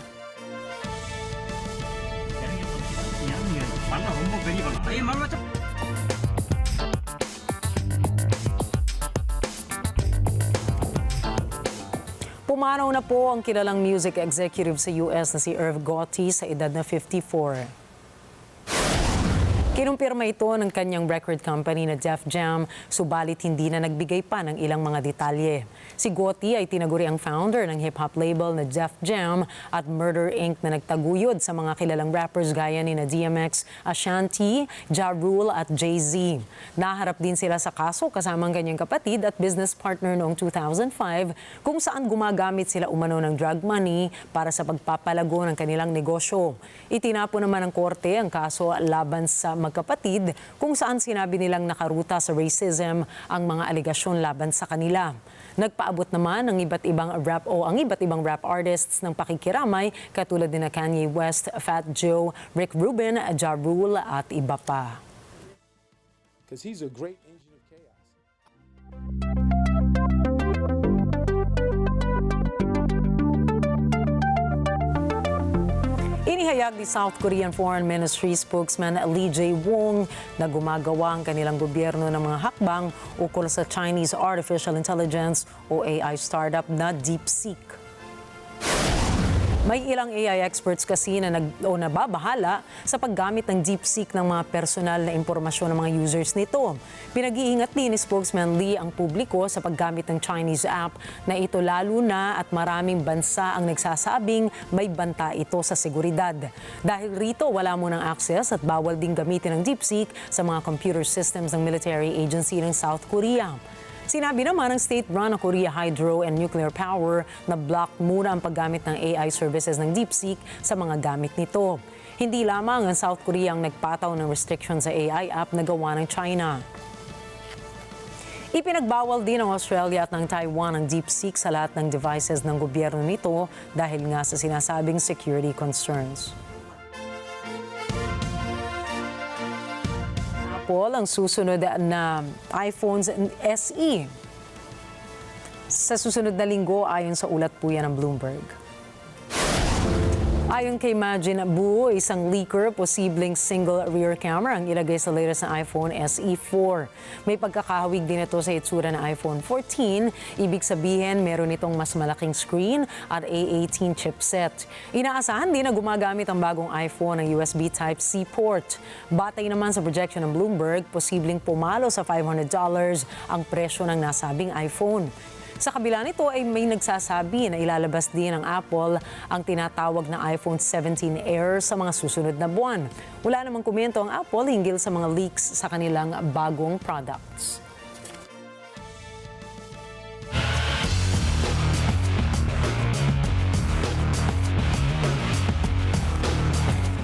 Pumanaw na po ang kilalang music executive sa US na si Irv Gotti sa edad na 54. Kinumpirma ito ng kanyang record company na Def Jam, subalit hindi na nagbigay pa ng ilang mga detalye. Si Gotti ay tinaguri ang founder ng hip-hop label na Def Jam at Murder Inc. na nagtaguyod sa mga kilalang rappers gaya ni DMX, Ashanti, Ja Rule at Jay-Z. Naharap din sila sa kaso kasamang kanyang kapatid at business partner noong 2005 kung saan gumagamit sila umano ng drug money para sa pagpapalago ng kanilang negosyo. Itinapo naman ng korte ang kaso laban sa magkapatid kung saan sinabi nilang nakaruta sa racism ang mga aligasyon laban sa kanila. Nagpaabot naman ang iba't ibang rap artists ng pakikiramay katulad ni Kanye West, Fat Joe, Rick Rubin, Ja Rule at iba pa. Because he's a great engine of chaos. Inihayag ni South Korean Foreign Ministry spokesman Lee Jae-wong na gumagawa ang kanilang gobyerno ng mga hakbang ukol sa Chinese Artificial Intelligence o AI startup na DeepSeek. May ilang AI experts kasi na nababahala sa paggamit ng DeepSeek ng mga personal na impormasyon ng mga users nito. Pinag-iingat din ni spokesman Lee ang publiko sa paggamit ng Chinese app na ito lalo na at maraming bansa ang nagsasabing may banta ito sa seguridad. Dahil rito wala mo ng access at bawal ding gamitin ng DeepSeek sa mga computer systems ng military agency ng South Korea. Sinabi naman ng state-run na Korea Hydro and Nuclear Power na block muna ang paggamit ng AI services ng DeepSeek sa mga gamit nito. Hindi lamang ang South Korea ang nagpataw ng restriction sa AI app na gawa ng China. Ipinagbawal din ng Australia at ng Taiwan ang DeepSeek sa lahat ng devices ng gobyerno nito dahil nga sa sinasabing security concerns. Apple ang susunod na iPhones SE sa susunod na linggo ayon sa ulat po yan ng Bloomberg. Ayon kay Majin Abu, isang leaker, posibleng single rear camera ang ilagay sa latest na iPhone SE 4. May pagkakahawig din ito sa itsura ng iPhone 14. Ibig sabihin, meron itong mas malaking screen at A18 chipset. Inaasahan din na gumagamit ang bagong iPhone ng USB Type-C port. Batay naman sa projection ng Bloomberg, posibleng pumalo sa $500 ang presyo ng nasabing iPhone. Sa kabila nito ay may nagsasabi na ilalabas din ng Apple ang tinatawag na iPhone 17 Air sa mga susunod na buwan. Wala namang komento ang Apple hinggil sa mga leaks sa kanilang bagong products.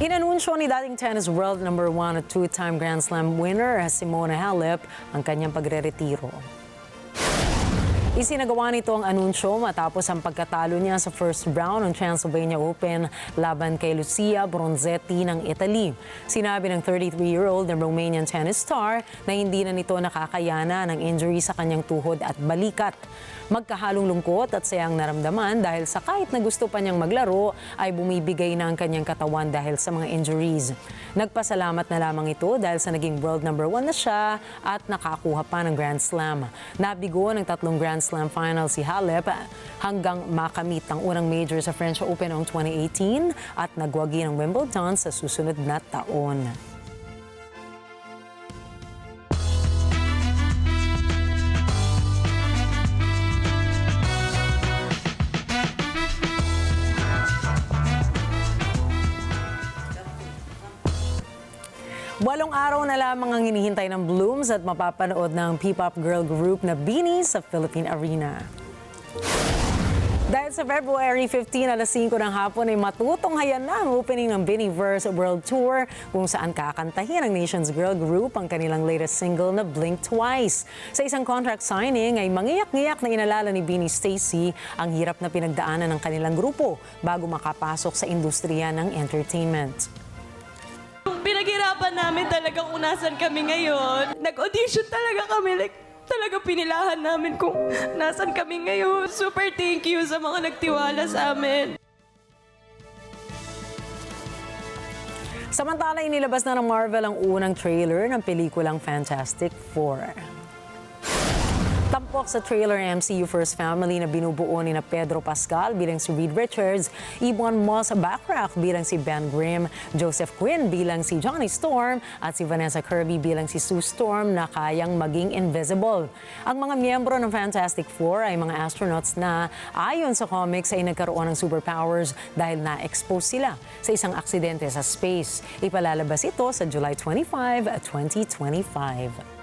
Inanunsyo ni dating tennis world number 1 at 2-time Grand Slam winner Simona Halep ang kanyang pagreretiro. Isinagawa nito ang anunsyo matapos ang pagkatalo niya sa first round ng Transylvania Open laban kay Lucia Bronzetti ng Italy. Sinabi ng 33-year-old na Romanian tennis star na hindi na nito nakakayana ng injury sa kanyang tuhod at balikat. Magkahalong lungkot at sayang naramdaman dahil sa kahit na gusto pa niyang maglaro ay bumibigay na ang kanyang katawan dahil sa mga injuries. Nagpasalamat na lamang ito dahil sa naging world number 1 na siya at nakakuha pa ng Grand Slam. Nabigo ng 3 Grand Slam final si Halep hanggang makamit ang unang major sa French Open noong 2018 at nagwagi ng Wimbledon sa susunod na taon. Walong araw na lamang ang hinihintay ng Blooms at mapapanood ng P-pop girl group na Beanie sa Philippine Arena. Dahil sa February 15 alas 5 ng hapon ay matutunghayan na ang opening ng Beanieverse World Tour kung saan kakantahin ng nation's girl group ang kanilang latest single na Blink Twice. Sa isang contract signing ay mangiyak-ngiyak na inalala ni Beanie Stacy ang hirap na pinagdaanan ng kanilang grupo bago makapasok sa industriya ng entertainment. Pinaghirapan namin talaga kung nasan kami ngayon. Nag-audition talaga kami. Talaga pinilahan namin kung nasan kami ngayon. Super thank you sa mga nagtiwala sa amin. Samantala, inilabas na ng Marvel ang unang trailer ng pelikulang Fantastic Four. Tampok sa trailer MCU First Family na binubuo ni na Pedro Pascal bilang si Reed Richards, Ibon Moss Backrack bilang si Ben Grimm, Joseph Quinn bilang si Johnny Storm at si Vanessa Kirby bilang si Sue Storm na kayang maging invisible. Ang mga miyembro ng Fantastic Four ay mga astronauts na ayon sa comics ay nagkaroon ng superpowers dahil na-expose sila sa isang aksidente sa space. Ipalalabas ito sa July 25, 2025.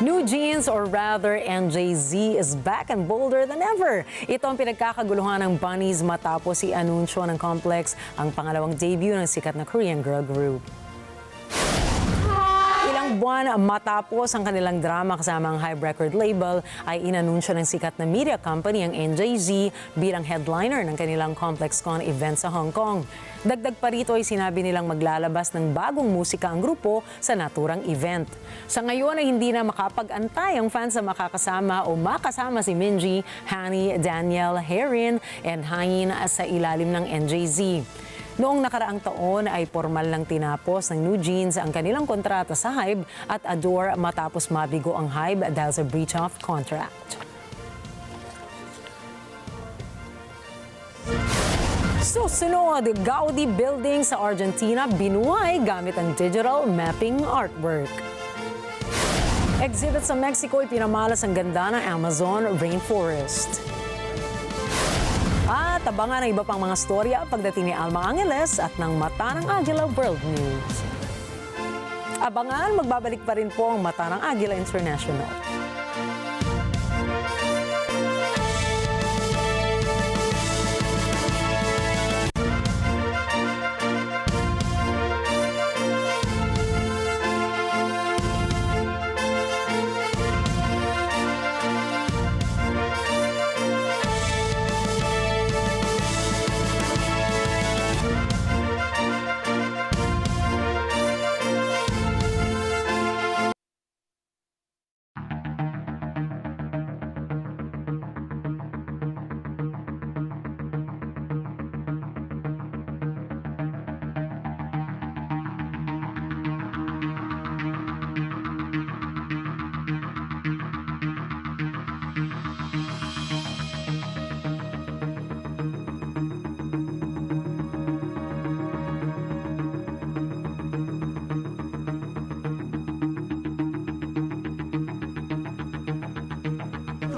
New Jeans or rather NJZ is back and bolder than ever. Ito ang pinagkakaguluhan ng Bunnies matapos i-anunsyo ng Complex ang pangalawang debut ng sikat na Korean girl group. Ilang buwan matapos ang kanilang drama kasama ang Hype record label ay inanunsyo ng sikat na media company ang NJZ bilang headliner ng kanilang ComplexCon event sa Hong Kong. Dagdag pa rito ay sinabi nilang maglalabas ng bagong musika ang grupo sa naturang event. Sa ngayon ay hindi na makapag-antay ang fans na makakasama o makasama si Minji, Hani, Daniel, Herin, and Hain sa ilalim ng NJZ. Noong nakaraang taon ay formal lang tinapos ng New Jeans ang kanilang kontrata sa Hybe at Adore matapos mabigo ang Hybe dahil sa breach of contract. Susunod, Gaudi building sa Argentina binuhay gamit ang digital mapping artwork. Exhibit sa Mexico ipinamalas ang ganda ng Amazon rainforest. At abangan ang iba pang mga storya pagdating ni Alma Angeles at ng Mata ng Agila World News. Abangan, magbabalik pa rin po ang Mata ng Agila International.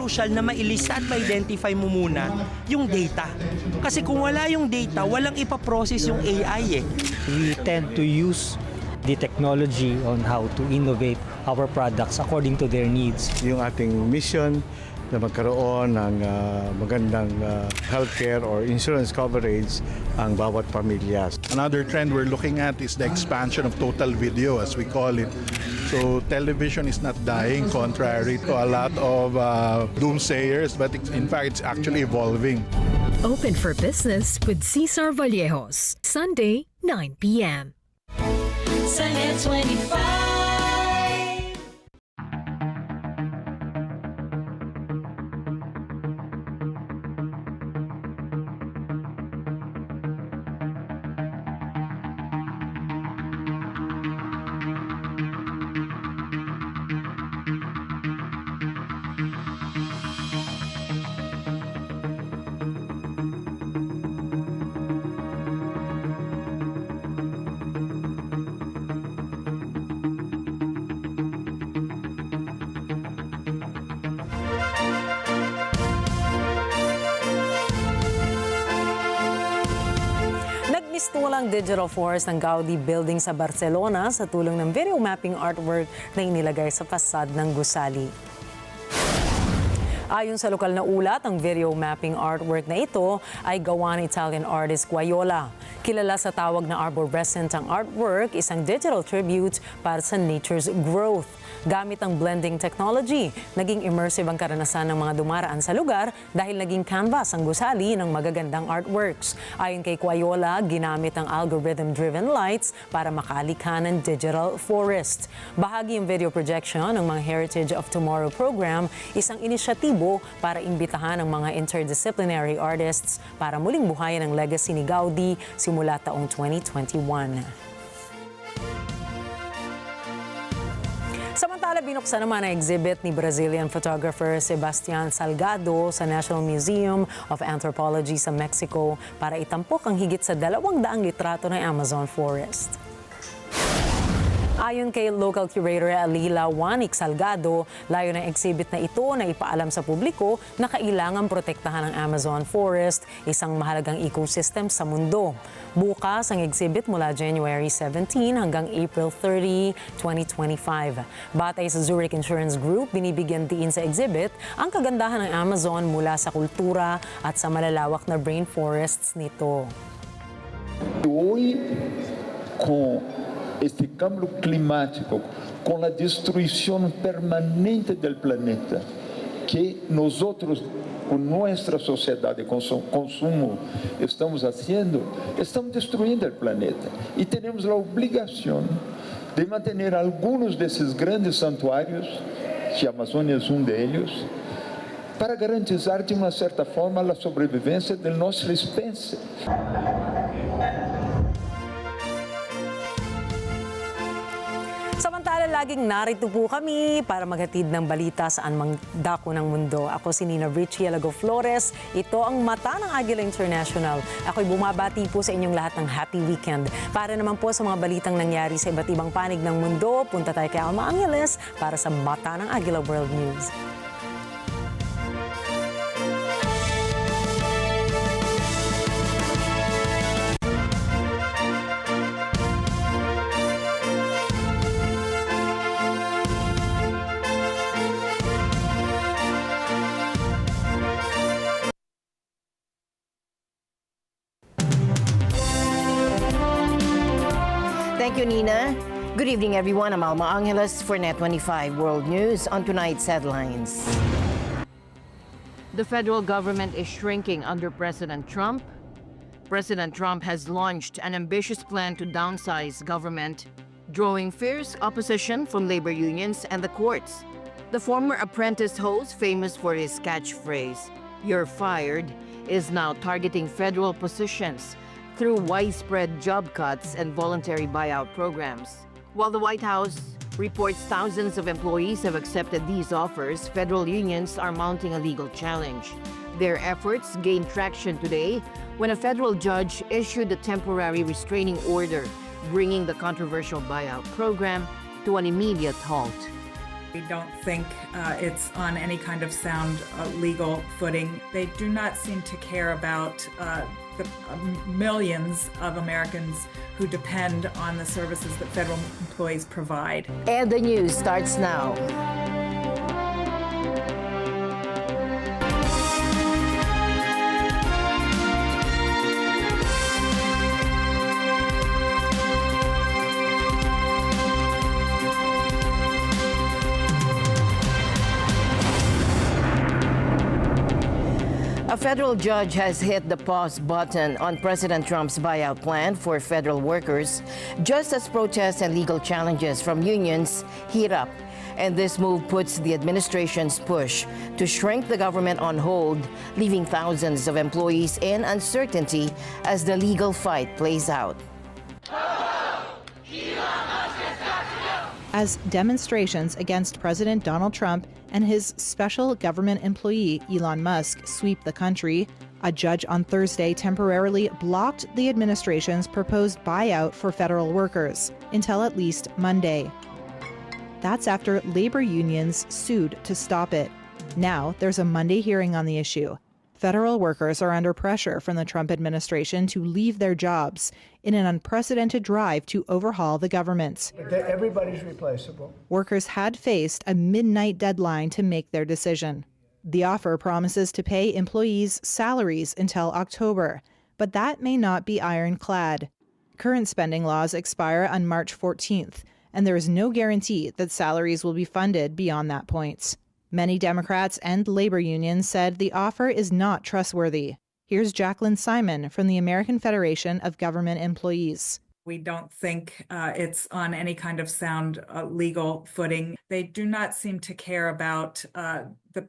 Crucial na mailista at ma-identify mo muna yung data. Kasi kung wala yung data, walang ipaprocess yung AI eh. We tend to use the technology on how to innovate our products according to their needs. Yung ating mission na magkaroon ng magandang healthcare or insurance coverage ang bawat pamilya. Another trend we're looking at is the expansion of total video, as we call it. So television is not dying, contrary to a lot of doomsayers, but in fact, it's actually evolving. Open for Business with Cesar Vallejos, Sunday, 9 p.m. Sunday 25. Nagmistulang digital forest ng Gaudi building sa Barcelona sa tulong ng video mapping artwork na inilagay sa fasad ng gusali. Ayon sa lokal na ulat, ang video mapping artwork na ito ay gawa ng Italian artist Quayola. Kilala sa tawag na arborescent ang artwork, isang digital tribute para sa nature's growth. Gamit ang blending technology, naging immersive ang karanasan ng mga dumaraan sa lugar dahil naging canvas ang gusali ng magagandang artworks. Ayon kay Quayola, ginamit ang algorithm-driven lights para makalikha ng digital forest. Bahagi yung video projection ng mga Heritage of Tomorrow program, isang inisyatibo para imbitahan ang mga interdisciplinary artists para muling buhayin ang legacy ni Gaudi simula taong 2021. Samantala, binuksan naman ang exhibit ni Brazilian photographer Sebastian Salgado sa National Museum of Anthropology sa Mexico para itampok ang higit sa 200 litrato ng Amazon forest. Ayon kay local curator Agila Salgado, layo ng exhibit na ito na ipaalam sa publiko na kailangan protektahan ang Amazon forest, isang mahalagang ecosystem sa mundo. Bukas ang exhibit mula January 17 hanggang April 30, 2025. Batay sa Zurich Insurance Group, binibigyan diin sa exhibit ang kagandahan ng Amazon mula sa kultura at sa malalawak na rainforests nito. Hoy, com este cambio climático, con la destrucción permanente del planeta, que nosotros, con nuestra sociedad de consumo, estamos haciendo, estamos destruyendo el planeta. Y tenemos la obligación de mantener algunos de esos grandes santuarios, que Amazonia es uno de ellos, para garantizar de una cierta forma la sobrevivencia de nuestra especie. Samantala, laging narito po kami para maghatid ng balita saan mang dako ng mundo. Ako si Rikki Flores. Ito ang mata ng Agila International. Ako'y bumabati po sa inyong lahat ng happy weekend. Para naman po sa mga balitang nangyari sa iba't ibang panig ng mundo, punta tayo kay Alma Angeles para sa mata ng Agila World News. Thank you, Nina. Good evening, everyone. I'm Alma Angeles for Net 25 World News on tonight's headlines. The federal government is shrinking under President Trump. President Trump has launched an ambitious plan to downsize government, drawing fierce opposition from labor unions and the courts. The former Apprentice host, famous for his catchphrase, "You're fired," is now targeting federal positions through widespread job cuts and voluntary buyout programs. While the White House reports thousands of employees have accepted these offers, federal unions are mounting a legal challenge. Their efforts gained traction today when a federal judge issued a temporary restraining order, bringing the controversial buyout program to an immediate halt. We don't think it's on any kind of sound legal footing. They do not seem to care about the millions of Americans who depend on the services that federal employees provide. And the news starts now. A federal judge has hit the pause button on President Trump's buyout plan for federal workers, just as protests and legal challenges from unions heat up. And this move puts the administration's push to shrink the government on hold, leaving thousands of employees in uncertainty as the legal fight plays out. As demonstrations against President Donald Trump and his special government employee, Elon Musk, sweep the country, a judge on Thursday temporarily blocked the administration's proposed buyout for federal workers until at least Monday. That's after labor unions sued to stop it. Now there's a Monday hearing on the issue. Federal workers are under pressure from the Trump administration to leave their jobs in an unprecedented drive to overhaul the government. Everybody's replaceable. Workers had faced a midnight deadline to make their decision. The offer promises to pay employees salaries until October, but that may not be ironclad. Current spending laws expire on March 14th, and there is no guarantee that salaries will be funded beyond that point. Many Democrats and labor unions said the offer is not trustworthy. Here's Jacqueline Simon from the American Federation of Government Employees. We don't think it's on any kind of sound legal footing. They do not seem to care about the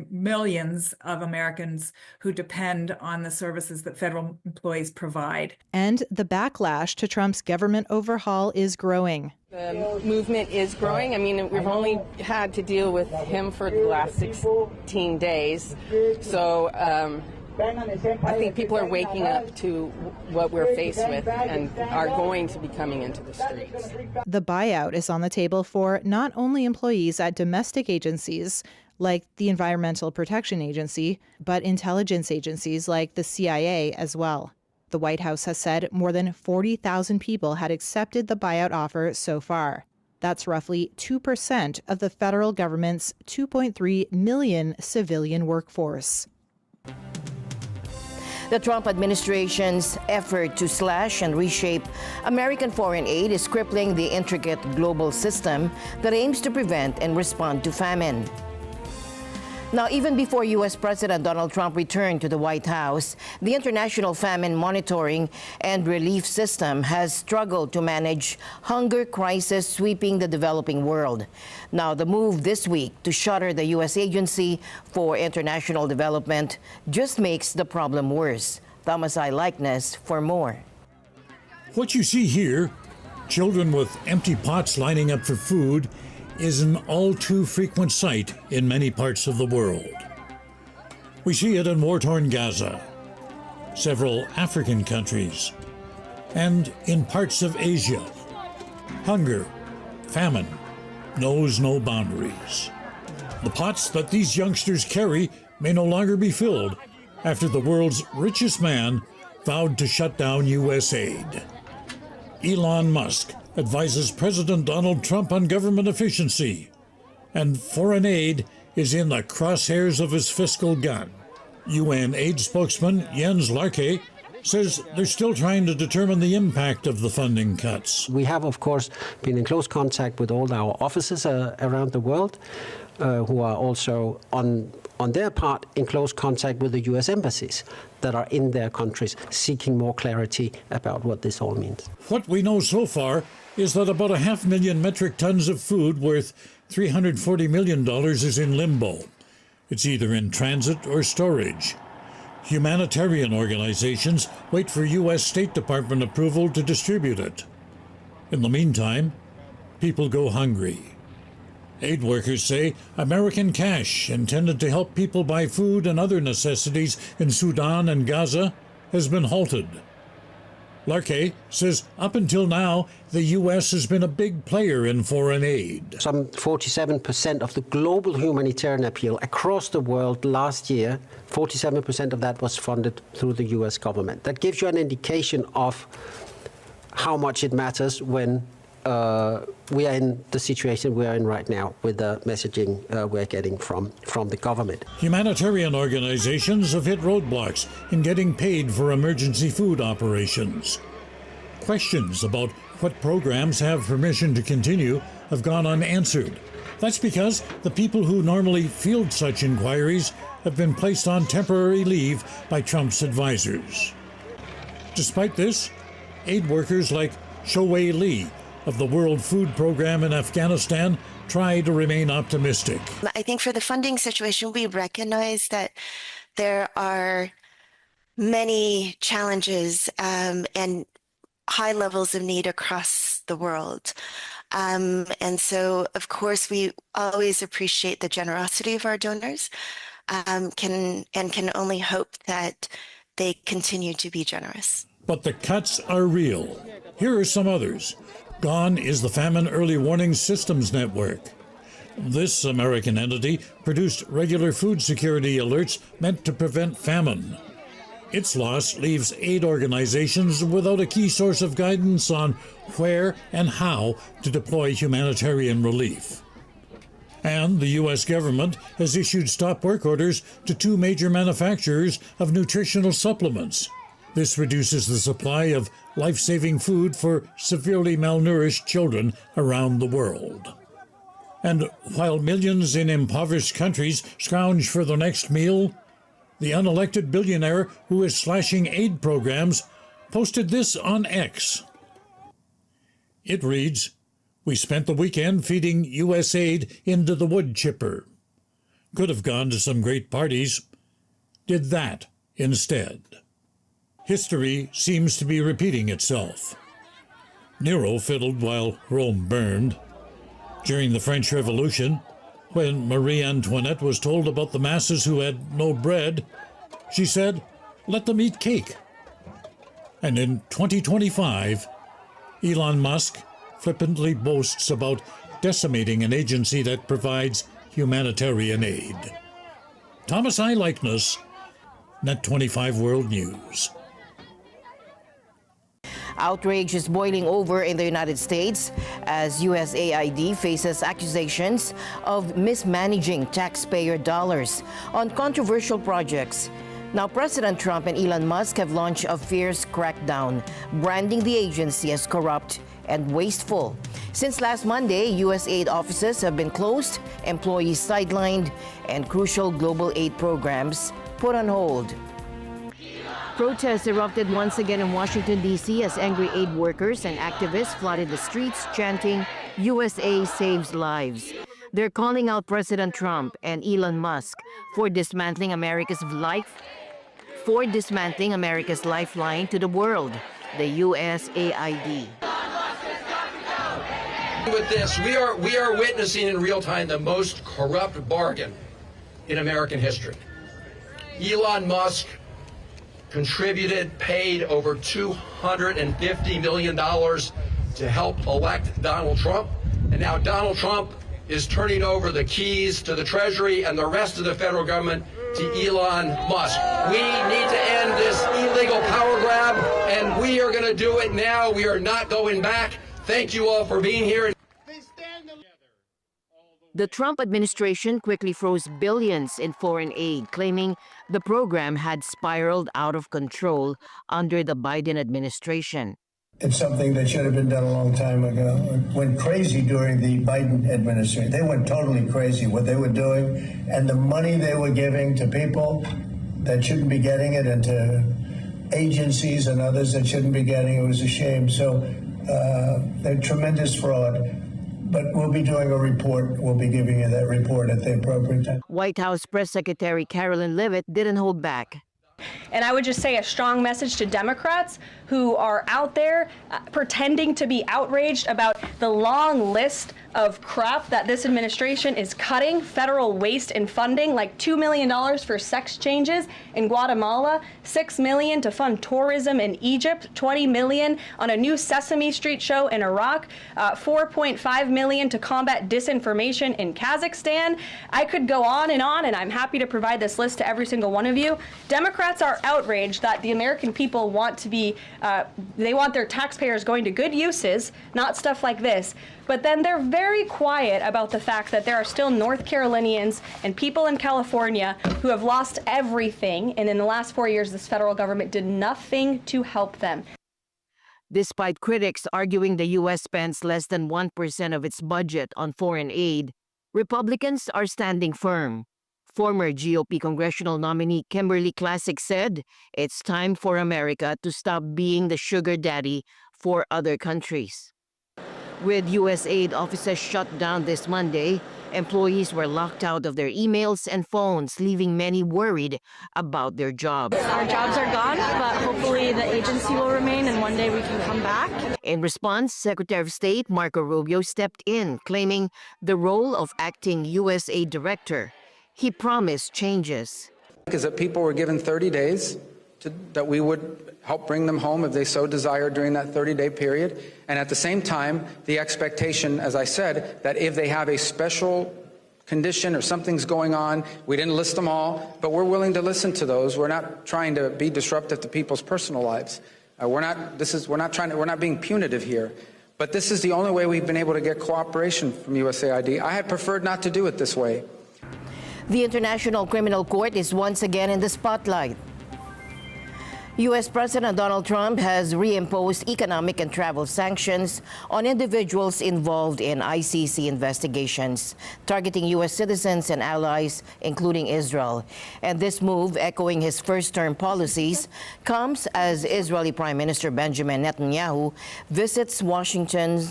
millions of Americans who depend on the services that federal employees provide. And the backlash to Trump's government overhaul is growing. The movement is growing. I mean, we've only had to deal with him for the last 16 days. So I think people are waking up to what we're faced with and are going to be coming into the streets. The buyout is on the table for not only employees at domestic agencies like the Environmental Protection Agency, but intelligence agencies like the CIA as well. The White House has said more than 40,000 people had accepted the buyout offer so far. That's roughly 2% of the federal government's 2.3 million civilian workforce. The Trump administration's effort to slash and reshape American foreign aid is crippling the intricate global system that aims to prevent and respond to famine. Now, even before U.S. President Donald Trump returned to the White House, the International Famine Monitoring and Relief System has struggled to manage hunger crisis sweeping the developing world. Now, the move this week to shutter the U.S. Agency for International Development just makes the problem worse. Mathay likeness for more. What you see here, children with empty pots lining up for food, is an all too frequent sight in many parts of the world. We see it in war-torn Gaza, several African countries, and in parts of Asia. Hunger, famine, knows no boundaries. The pots that these youngsters carry may no longer be filled after the world's richest man vowed to shut down USAID. Elon Musk advises President Donald Trump on government efficiency, and foreign aid is in the crosshairs of his fiscal gun. UN aid spokesman Jens Larke says they're still trying to determine the impact of the funding cuts. We have, of course, been in close contact with all our offices around the world, who are also on their part in close contact with the U.S. embassies that are in their countries, seeking more clarity about what this all means. What we know so far is that about 500,000 metric tons of food worth $340 million is in limbo. It's either in transit or storage. Humanitarian organizations wait for U.S. State Department approval to distribute it. In the meantime, people go hungry. Aid workers say American cash intended to help people buy food and other necessities in Sudan and Gaza has been halted. Larke says up until now, the U.S. has been a big player in foreign aid. Some 47% of the global humanitarian appeal across the world last year, 47% of that was funded through the U.S. government. That gives you an indication of how much it matters when we are in the situation we are in right now with the messaging we're getting from the government. Humanitarian organizations have hit roadblocks in getting paid for emergency food operations. Questions about what programs have permission to continue have gone unanswered. That's because the people who normally field such inquiries have been placed on temporary leave by Trump's advisors. Despite this, aid workers like Showei Lee of the World Food Program in Afghanistan try to remain optimistic. I think for the funding situation, we recognize that there are many challenges and high levels of need across the world. And so, of course, we always appreciate the generosity of our donors, can only hope that they continue to be generous. But the cuts are real. Here are some others. Gone is the Famine Early Warning Systems Network. This American entity produced regular food security alerts meant to prevent famine. Its loss leaves aid organizations without a key source of guidance on where and how to deploy humanitarian relief. And the U.S. government has issued stop work orders to 2 major manufacturers of nutritional supplements. This reduces the supply of life-saving food for severely malnourished children around the world. And while millions in impoverished countries scrounge for the next meal, the unelected billionaire who is slashing aid programs posted this on X. It reads, "We spent the weekend feeding USAID into the wood chipper. Could have gone to some great parties. Did that instead." History seems to be repeating itself. Nero fiddled while Rome burned. During the French Revolution, when Marie Antoinette was told about the masses who had no bread, she said, "Let them eat cake." And in 2025, Elon Musk flippantly boasts about decimating an agency that provides humanitarian aid. Thomas I. Likeness, Net 25 World News. Outrage is boiling over in the United States as USAID faces accusations of mismanaging taxpayer dollars on controversial projects. Now, President Trump and Elon Musk have launched a fierce crackdown, branding the agency as corrupt and wasteful. Since last Monday, USAID offices have been closed, employees sidelined, and crucial global aid programs put on hold. Protests erupted once again in Washington, D.C. as angry aid workers and activists flooded the streets chanting, "USA saves lives." They're calling out President Trump and Elon Musk for dismantling America's lifeline to the world, the USAID. With this, we are witnessing in real time the most corrupt bargain in American history. Elon Musk paid over $250 million to help elect Donald Trump, and now Donald Trump is turning over the keys to the Treasury and the rest of the federal government to Elon Musk. We need to end this illegal power grab, and we are going to do it now. We are not going back. Thank you all for being here. The Trump administration quickly froze billions in foreign aid, claiming the program had spiraled out of control under the Biden administration. It's something that should have been done a long time ago. It went crazy during the Biden administration. They went totally crazy what they were doing, and the money they were giving to people that shouldn't be getting it and to agencies and others that shouldn't be getting it. It was a shame. So they're tremendous fraud. But we'll be doing a report. We'll be giving you that report at the appropriate time. White House Press Secretary Carolyn Leavitt didn't hold back. And I would just say a strong message to Democrats who are out there pretending to be outraged about the long list of crap that this administration is cutting, federal waste and funding, like $2 million for sex changes in Guatemala, $6 million to fund tourism in Egypt, $20 million on a new Sesame Street show in Iraq, $4.5 million to combat disinformation in Kazakhstan. I could go on, and I'm happy to provide this list to every single one of you. Democrats are outraged that the American people want to be, they want their taxpayers going to good uses, not stuff like this. But then they're very quiet about the fact that there are still North Carolinians and people in California who have lost everything. And in the last 4 years, this federal government did nothing to help them. Despite critics arguing the U.S. spends less than 1% of its budget on foreign aid, Republicans are standing firm. Former GOP congressional nominee Kimberly Classic said it's time for America to stop being the sugar daddy for other countries. With USAID offices shut down this Monday, employees were locked out of their emails and phones, leaving many worried about their jobs. Our jobs are gone, but hopefully the agency will remain and one day we can come back. In response, Secretary of State Marco Rubio stepped in, claiming the role of acting USAID director. He promised changes. Is that people were given 30 days that we would help bring them home if they so desired during that 30-day period. And at the same time, the expectation, as I said, that if they have a special condition or something's going on, we didn't list them all, but we're willing to listen to those. We're not trying to be disruptive to people's personal lives. We're not being punitive here. But this is the only way we've been able to get cooperation from USAID. I had preferred not to do it this way. The International Criminal Court is once again in the spotlight. U.S. President Donald Trump has reimposed economic and travel sanctions on individuals involved in ICC investigations, targeting U.S. citizens and allies, including Israel. And this move, echoing his first-term policies, comes as Israeli Prime Minister Benjamin Netanyahu visits Washington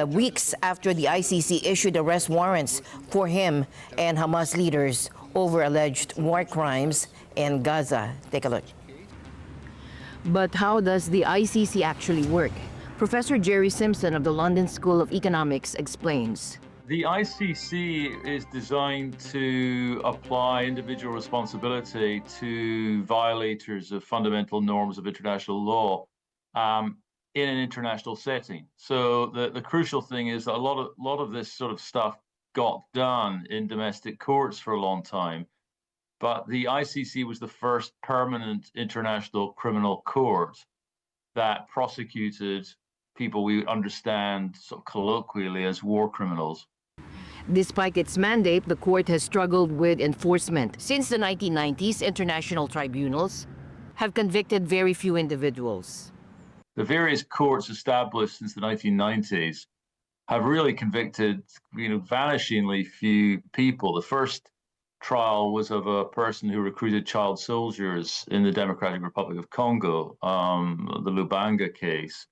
weeks after the ICC issued arrest warrants for him and Hamas leaders over alleged war crimes in Gaza. Take a look. But how does the ICC actually work? Professor Jerry Simpson of the London School of Economics explains. The ICC is designed to apply individual responsibility to violators of fundamental norms of international law in an international setting. So the crucial thing is that a lot of this sort of stuff got done in domestic courts for a long time. But the ICC was the first permanent international criminal court that prosecuted people we understand sort of colloquially as war criminals. Despite its mandate, the court has struggled with enforcement. Since the 1990s, international tribunals have convicted very few individuals. The various courts established since the 1990s have really convicted, vanishingly few people. The first trial was of a person who recruited child soldiers in the Democratic Republic of Congo, the Lubanga case.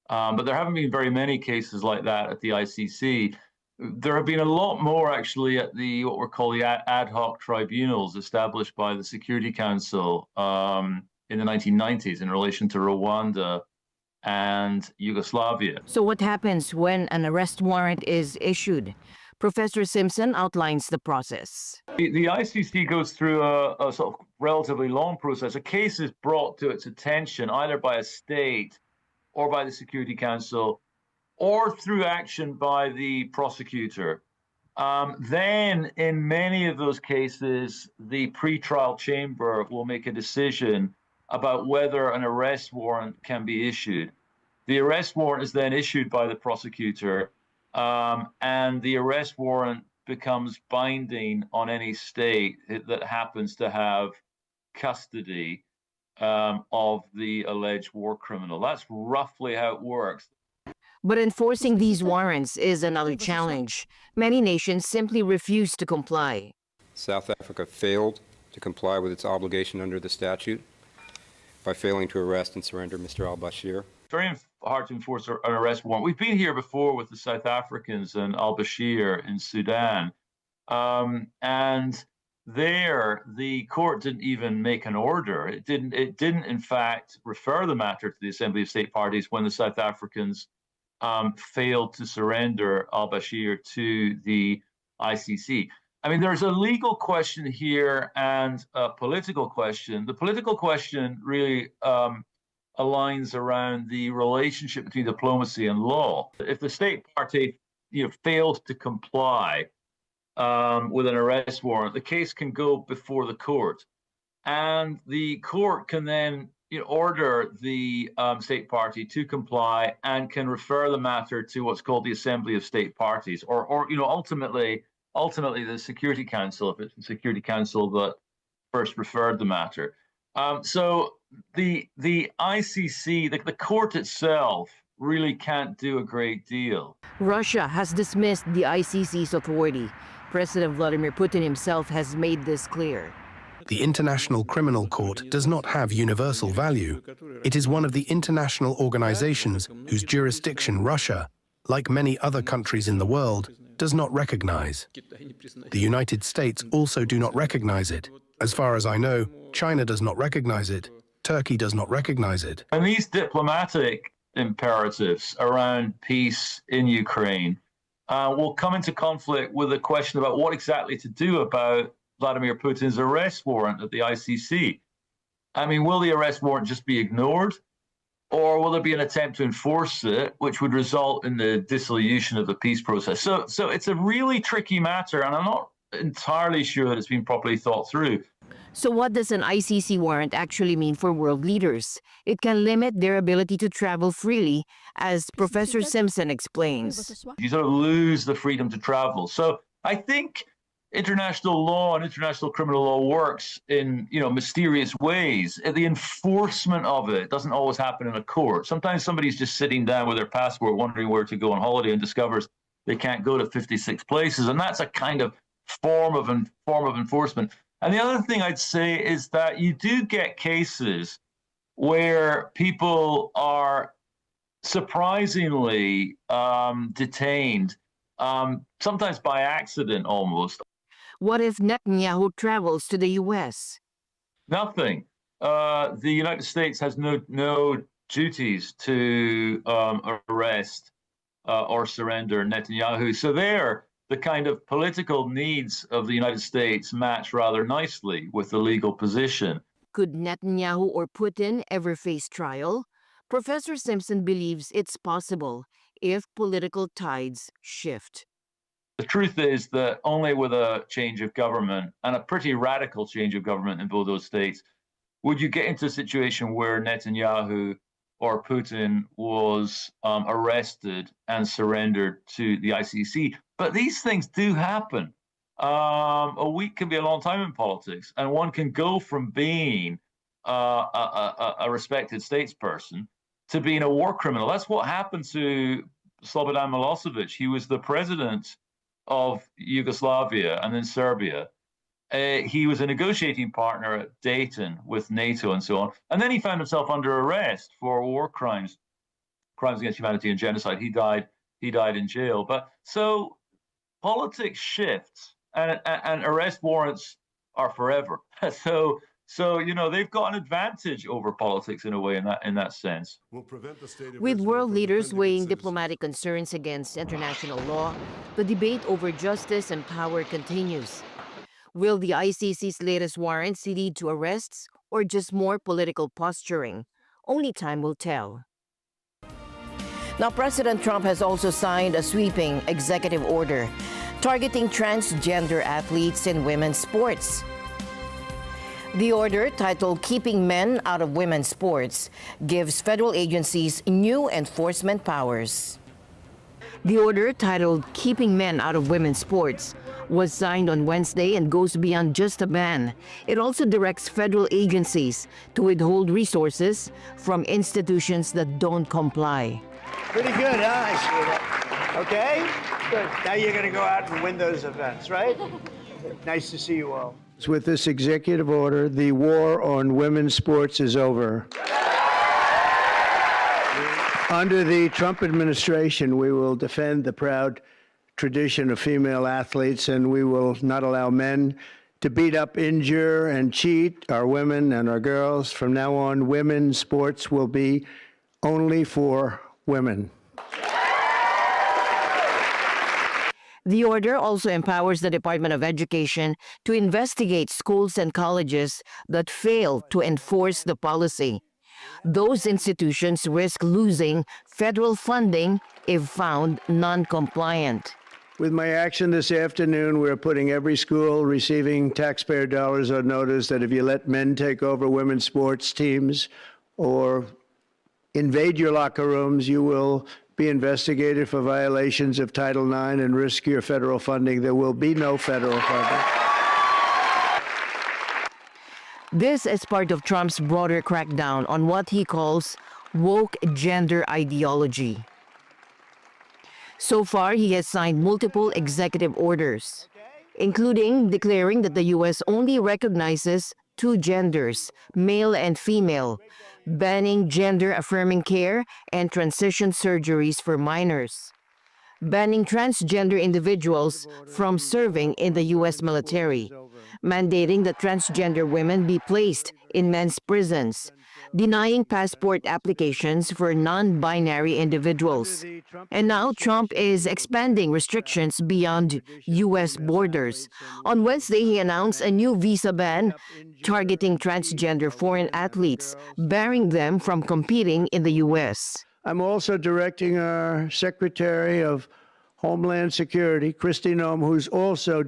But there haven't been very many cases like that at the ICC. There have been a lot more actually at the what we're calling the ad hoc tribunals established by the Security Council in the 1990s in relation to Rwanda and Yugoslavia. So what happens when an arrest warrant is issued? Professor Simpson outlines the process. The ICC goes through a sort of relatively long process. A case is brought to its attention either by a state or by the Security Council or through action by the prosecutor. Then, in many of those cases, the pretrial chamber will make a decision about whether an arrest warrant can be issued. The arrest warrant is then issued by the prosecutor, and the arrest warrant becomes binding on any state that happens to have custody of the alleged war criminal. That's roughly how it works. But enforcing these warrants is another challenge. Many nations simply refuse to comply. South Africa failed to comply with its obligation under the statute by failing to arrest and surrender Mr. al-Bashir. Very hard to enforce an arrest warrant. We've been here before with the South Africans and al-Bashir in Sudan. And there, the court didn't even make an order. It didn't, in fact, refer the matter to the Assembly of State Parties when the South Africans failed to surrender al-Bashir to the ICC. I mean, there's a legal question here and a political question. The political question really aligns around the relationship between diplomacy and law. If the state party, fails to comply with an arrest warrant, the case can go before the court, and the court can then order the state party to comply and can refer the matter to what's called the Assembly of State Parties, or ultimately the Security Council, if it's the Security Council that first referred the matter. So the ICC, the court itself, really can't do a great deal. Russia has dismissed the ICC's authority. President Vladimir Putin himself has made this clear. The International Criminal Court does not have universal value. It is one of the international organizations whose jurisdiction Russia, like many other countries in the world, does not recognize. The United States also do not recognize it. As far as I know, China does not recognize it. Turkey does not recognize it. And these diplomatic imperatives around peace in Ukraine will come into conflict with a question about what exactly to do about Vladimir Putin's arrest warrant at the ICC. I mean, will the arrest warrant just be ignored? Or will there be an attempt to enforce it, which would result in the dissolution of the peace process? So it's a really tricky matter, and I'm not entirely sure that it's been properly thought through. So what does an ICC warrant actually mean for world leaders? It can limit their ability to travel freely, as Professor Simpson explains. You sort of lose the freedom to travel. So I think international law and international criminal law works in, mysterious ways. The enforcement of it doesn't always happen in a court. Sometimes somebody's just sitting down with their passport wondering where to go on holiday and discovers they can't go to 56 places, and that's a kind of form of enforcement. And the other thing I'd say is that you do get cases where people are surprisingly detained, sometimes by accident almost. What if Netanyahu travels to the U.S.? Nothing. The United States has no duties to arrest or surrender Netanyahu. So there, the kind of political needs of the United States match rather nicely with the legal position. Could Netanyahu or Putin ever face trial? Professor Simpson believes it's possible if political tides shift. The truth is that only with a change of government, and a pretty radical change of government in both those states, would you get into a situation where Netanyahu or Putin was arrested and surrendered to the ICC. But these things do happen. A week can be a long time in politics, and one can go from being a respected statesperson to being a war criminal. That's what happened to Slobodan Milosevic. He was the president of Yugoslavia and then Serbia. He was a negotiating partner at Dayton with NATO and so on. And then he found himself under arrest for war crimes against humanity and genocide. He died in jail. But so politics shifts, and arrest warrants are forever. So they've got an advantage over politics in a way in that sense. With world leaders weighing diplomatic concerns against international law, the debate over justice and power continues. Will the ICC's latest warrants lead to arrests or just more political posturing? Only time will tell. Now, President Trump has also signed a sweeping executive order targeting transgender athletes in women's sports. The order, titled Keeping Men Out of Women's Sports, gives federal agencies new enforcement powers. The order, titled Keeping Men Out of Women's Sports, was signed on Wednesday and goes beyond just a ban. It also directs federal agencies to withhold resources from institutions that don't comply. Pretty good, huh? I see that. Okay? Good. Now you're going to go out and win those events, right? Nice to see you all. With this executive order, the war on women's sports is over. Under the Trump administration, we will defend the proud tradition of female athletes, and we will not allow men to beat up, injure, and cheat our women and our girls. From now on, women's sports will be only for women. The order also empowers the Department of Education to investigate schools and colleges that fail to enforce the policy. Those institutions risk losing federal funding if found non-compliant. With my action this afternoon, we're putting every school receiving taxpayer dollars on notice that if you let men take over women's sports teams or invade your locker rooms, you will be investigated for violations of Title IX and risk your federal funding. There will be no federal funding. This is part of Trump's broader crackdown on what he calls woke gender ideology. So far, he has signed multiple executive orders, including declaring that the U.S. only recognizes two genders, male and female, banning gender-affirming care and transition surgeries for minors, banning transgender individuals from serving in the U.S. military, mandating that transgender women be placed in men's prisons, denying passport applications for non-binary individuals. And now Trump is expanding restrictions beyond U.S. borders. On Wednesday, he announced a new visa ban targeting transgender foreign athletes, barring them from competing in the U.S. I'm also directing our Secretary of Homeland Security, Kristi Noem, who's also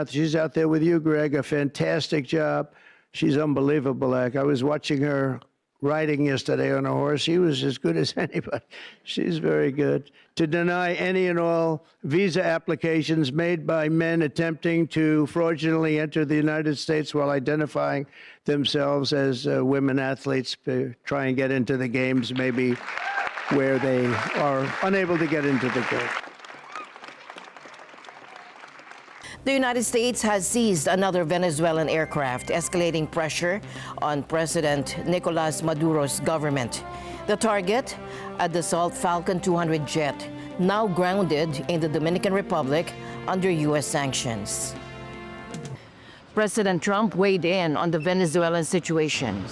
she's out there with you, Greg, a fantastic job. She's unbelievable. I was watching her riding yesterday on a horse. She was as good as anybody. She's very good. To deny any and all visa applications made by men attempting to fraudulently enter the United States while identifying themselves as women athletes, try and get into the games maybe where they are unable to get into the game. The United States has seized another Venezuelan aircraft, escalating pressure on President Nicolas Maduro's government. The target, a Dassault Falcon 200 jet, now grounded in the Dominican Republic under U.S. sanctions. President Trump weighed in on the Venezuelan situation.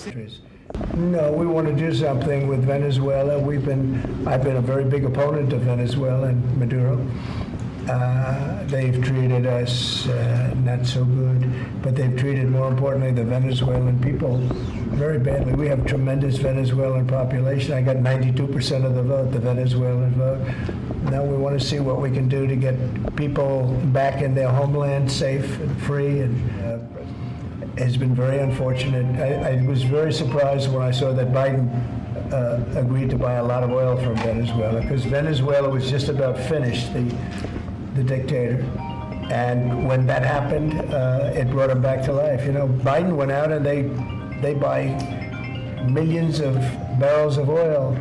No, we want to do something with Venezuela. I've been a very big opponent of Venezuela and Maduro. They've treated us not so good, but they've treated, more importantly, the Venezuelan people very badly. We have a tremendous Venezuelan population. I got 92% of the vote, the Venezuelan vote. Now we want to see what we can do to get people back in their homeland safe and free, and it's been very unfortunate. I was very surprised when I saw that Biden agreed to buy a lot of oil from Venezuela, because Venezuela was just about finished, the dictator. And when that happened, it brought him back to life. You know, Biden went out and they buy millions of barrels of oil.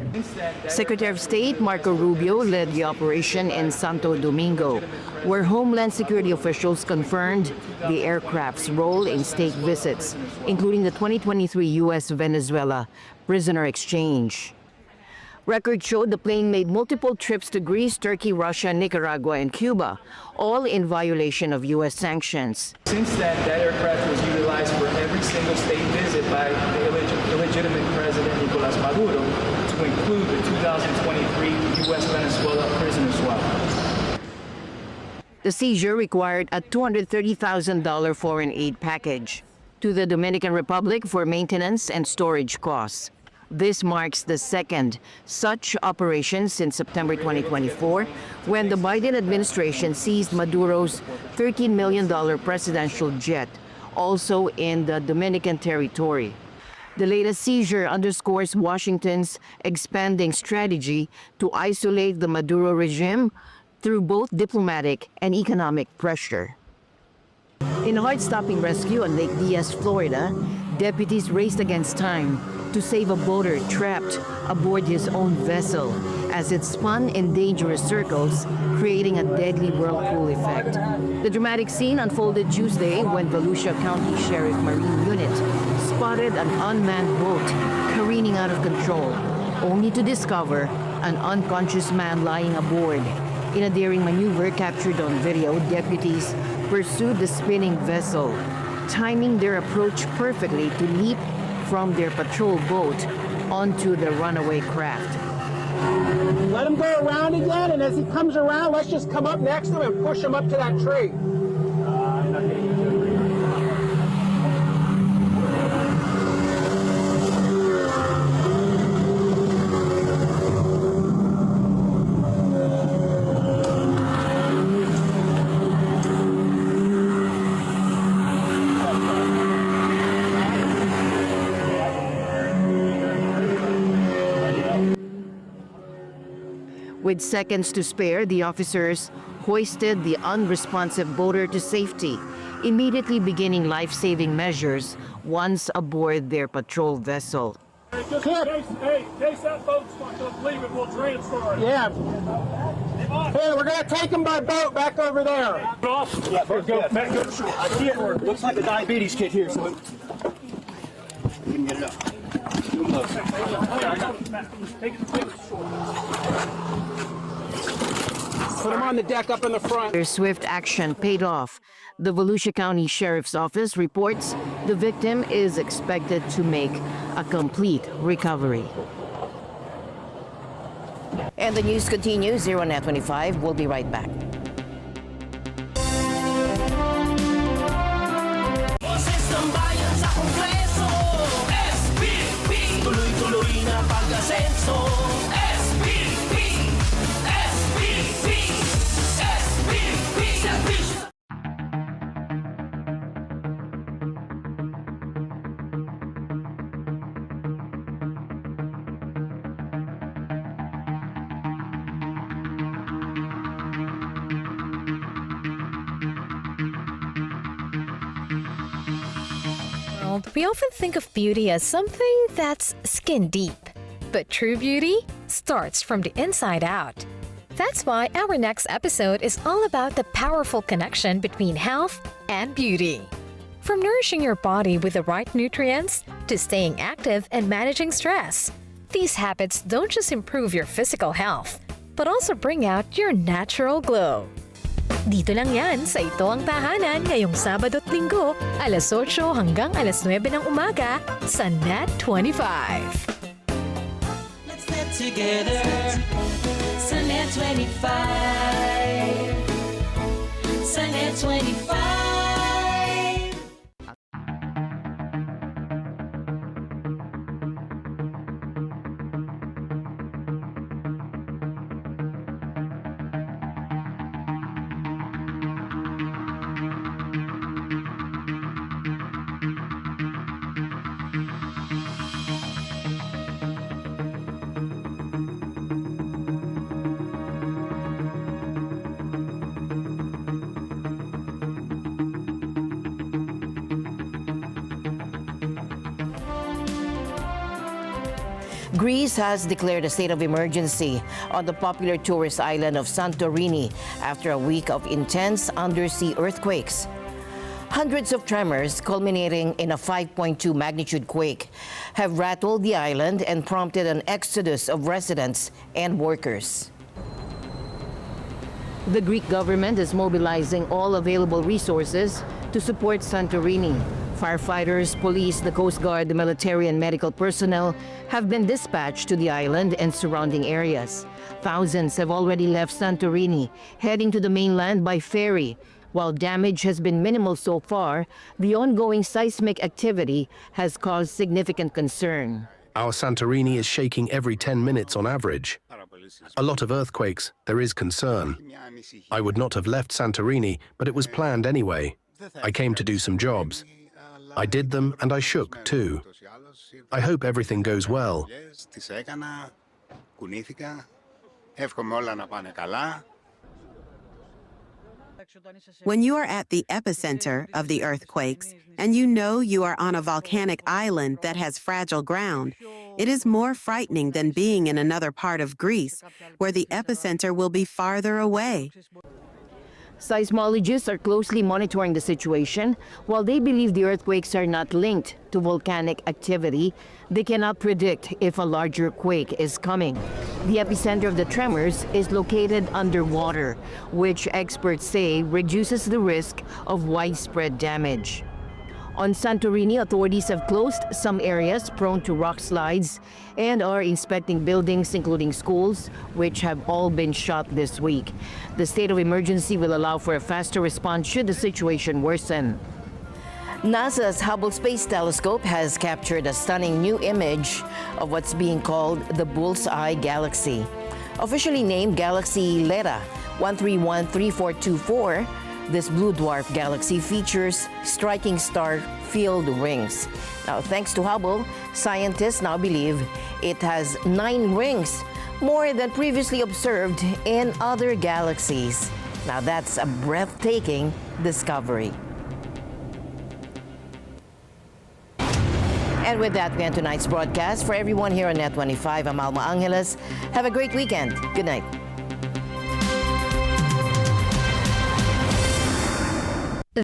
Secretary of State Marco Rubio led the operation in Santo Domingo, where Homeland Security officials confirmed the aircraft's role in state visits, including the 2023 U.S.-Venezuela prisoner exchange. Records showed the plane made multiple trips to Greece, Turkey, Russia, Nicaragua, and Cuba, all in violation of U.S. sanctions. Since that aircraft was utilized for every single state visit by the illegitimate President Nicolas Maduro, to include the 2023 U.S.-Venezuela prison as well. The seizure required a $230,000 foreign aid package to the Dominican Republic for maintenance and storage costs. This marks the second such operation since September 2024, when the Biden administration seized Maduro's $13 million presidential jet, also in the Dominican territory. The latest seizure underscores Washington's expanding strategy to isolate the Maduro regime through both diplomatic and economic pressure. In a heart-stopping rescue on Lake Diaz, Florida, deputies raced against time to save a boater trapped aboard his own vessel as it spun in dangerous circles, creating a deadly whirlpool effect. The dramatic scene unfolded Tuesday when Volusia County Sheriff Marine Unit spotted an unmanned boat careening out of control, only to discover an unconscious man lying aboard. In a daring maneuver captured on video, deputies pursued the spinning vessel, timing their approach perfectly to leap from their patrol boat onto the runaway craft. Let him go around again, and as he comes around, let's just come up next to him and push him up to that tree. With seconds to spare, the officers hoisted the unresponsive boater to safety, immediately beginning life-saving measures once aboard their patrol vessel. Hey, in case that boat's not going to leave it, we'll transfer it. Yeah. Hey, we're going to take him by boat back over there. Yeah, go back to the shore. I see it. Looks like a diabetes kit here, so you can get it up. Put him on the deck up in the front. Their swift action paid off. The Volusia County Sheriff's Office reports the victim is expected to make a complete recovery. And the news continues. Zero Net 25. We'll be right back. world, we often think of beauty as something that's skin deep. But true beauty starts from the inside out. That's why our next episode is all about the powerful connection between health and beauty. From nourishing your body with the right nutrients to staying active and managing stress, these habits don't just improve your physical health, but also bring out your natural glow. Dito lang yan sa Ito Ang Tahanan ngayong Sabado at Linggo, alas 8 hanggang alas 9 ng umaga sa Net 25. Let's get together sa Net 25. Sa Net 25. Greece has declared a state of emergency on the popular tourist island of Santorini after a week of intense undersea earthquakes. Hundreds of tremors, culminating in a 5.2 magnitude quake, have rattled the island and prompted an exodus of residents and workers. The Greek government is mobilizing all available resources to support Santorini. Firefighters, police, the Coast Guard, the military and medical personnel have been dispatched to the island and surrounding areas. Thousands have already left Santorini, heading to the mainland by ferry. While damage has been minimal so far, the ongoing seismic activity has caused significant concern. Our Santorini is shaking every 10 minutes on average. A lot of earthquakes, there is concern. I would not have left Santorini, but it was planned anyway. I came to do some jobs. I did them and I shook too. I hope everything goes well. When you are at the epicenter of the earthquakes and you know you are on a volcanic island that has fragile ground, it is more frightening than being in another part of Greece where the epicenter will be farther away. Seismologists are closely monitoring the situation. While they believe the earthquakes are not linked to volcanic activity, they cannot predict if a larger quake is coming. The epicenter of the tremors is located underwater, which experts say reduces the risk of widespread damage. On Santorini, authorities have closed some areas prone to rock slides and are inspecting buildings, including schools, which have all been shut this week. The state of emergency will allow for a faster response should the situation worsen. NASA's Hubble Space Telescope has captured a stunning new image of what's being called the Bullseye Galaxy. Officially named Galaxy Leda 1313424, this blue dwarf galaxy features striking star-filled rings. Now, thanks to Hubble, scientists now believe it has 9 rings, more than previously observed in other galaxies. Now, that's a breathtaking discovery. And with that, we end tonight's broadcast. For everyone here on Net 25, I'm Alma Angeles. Have a great weekend. Good night.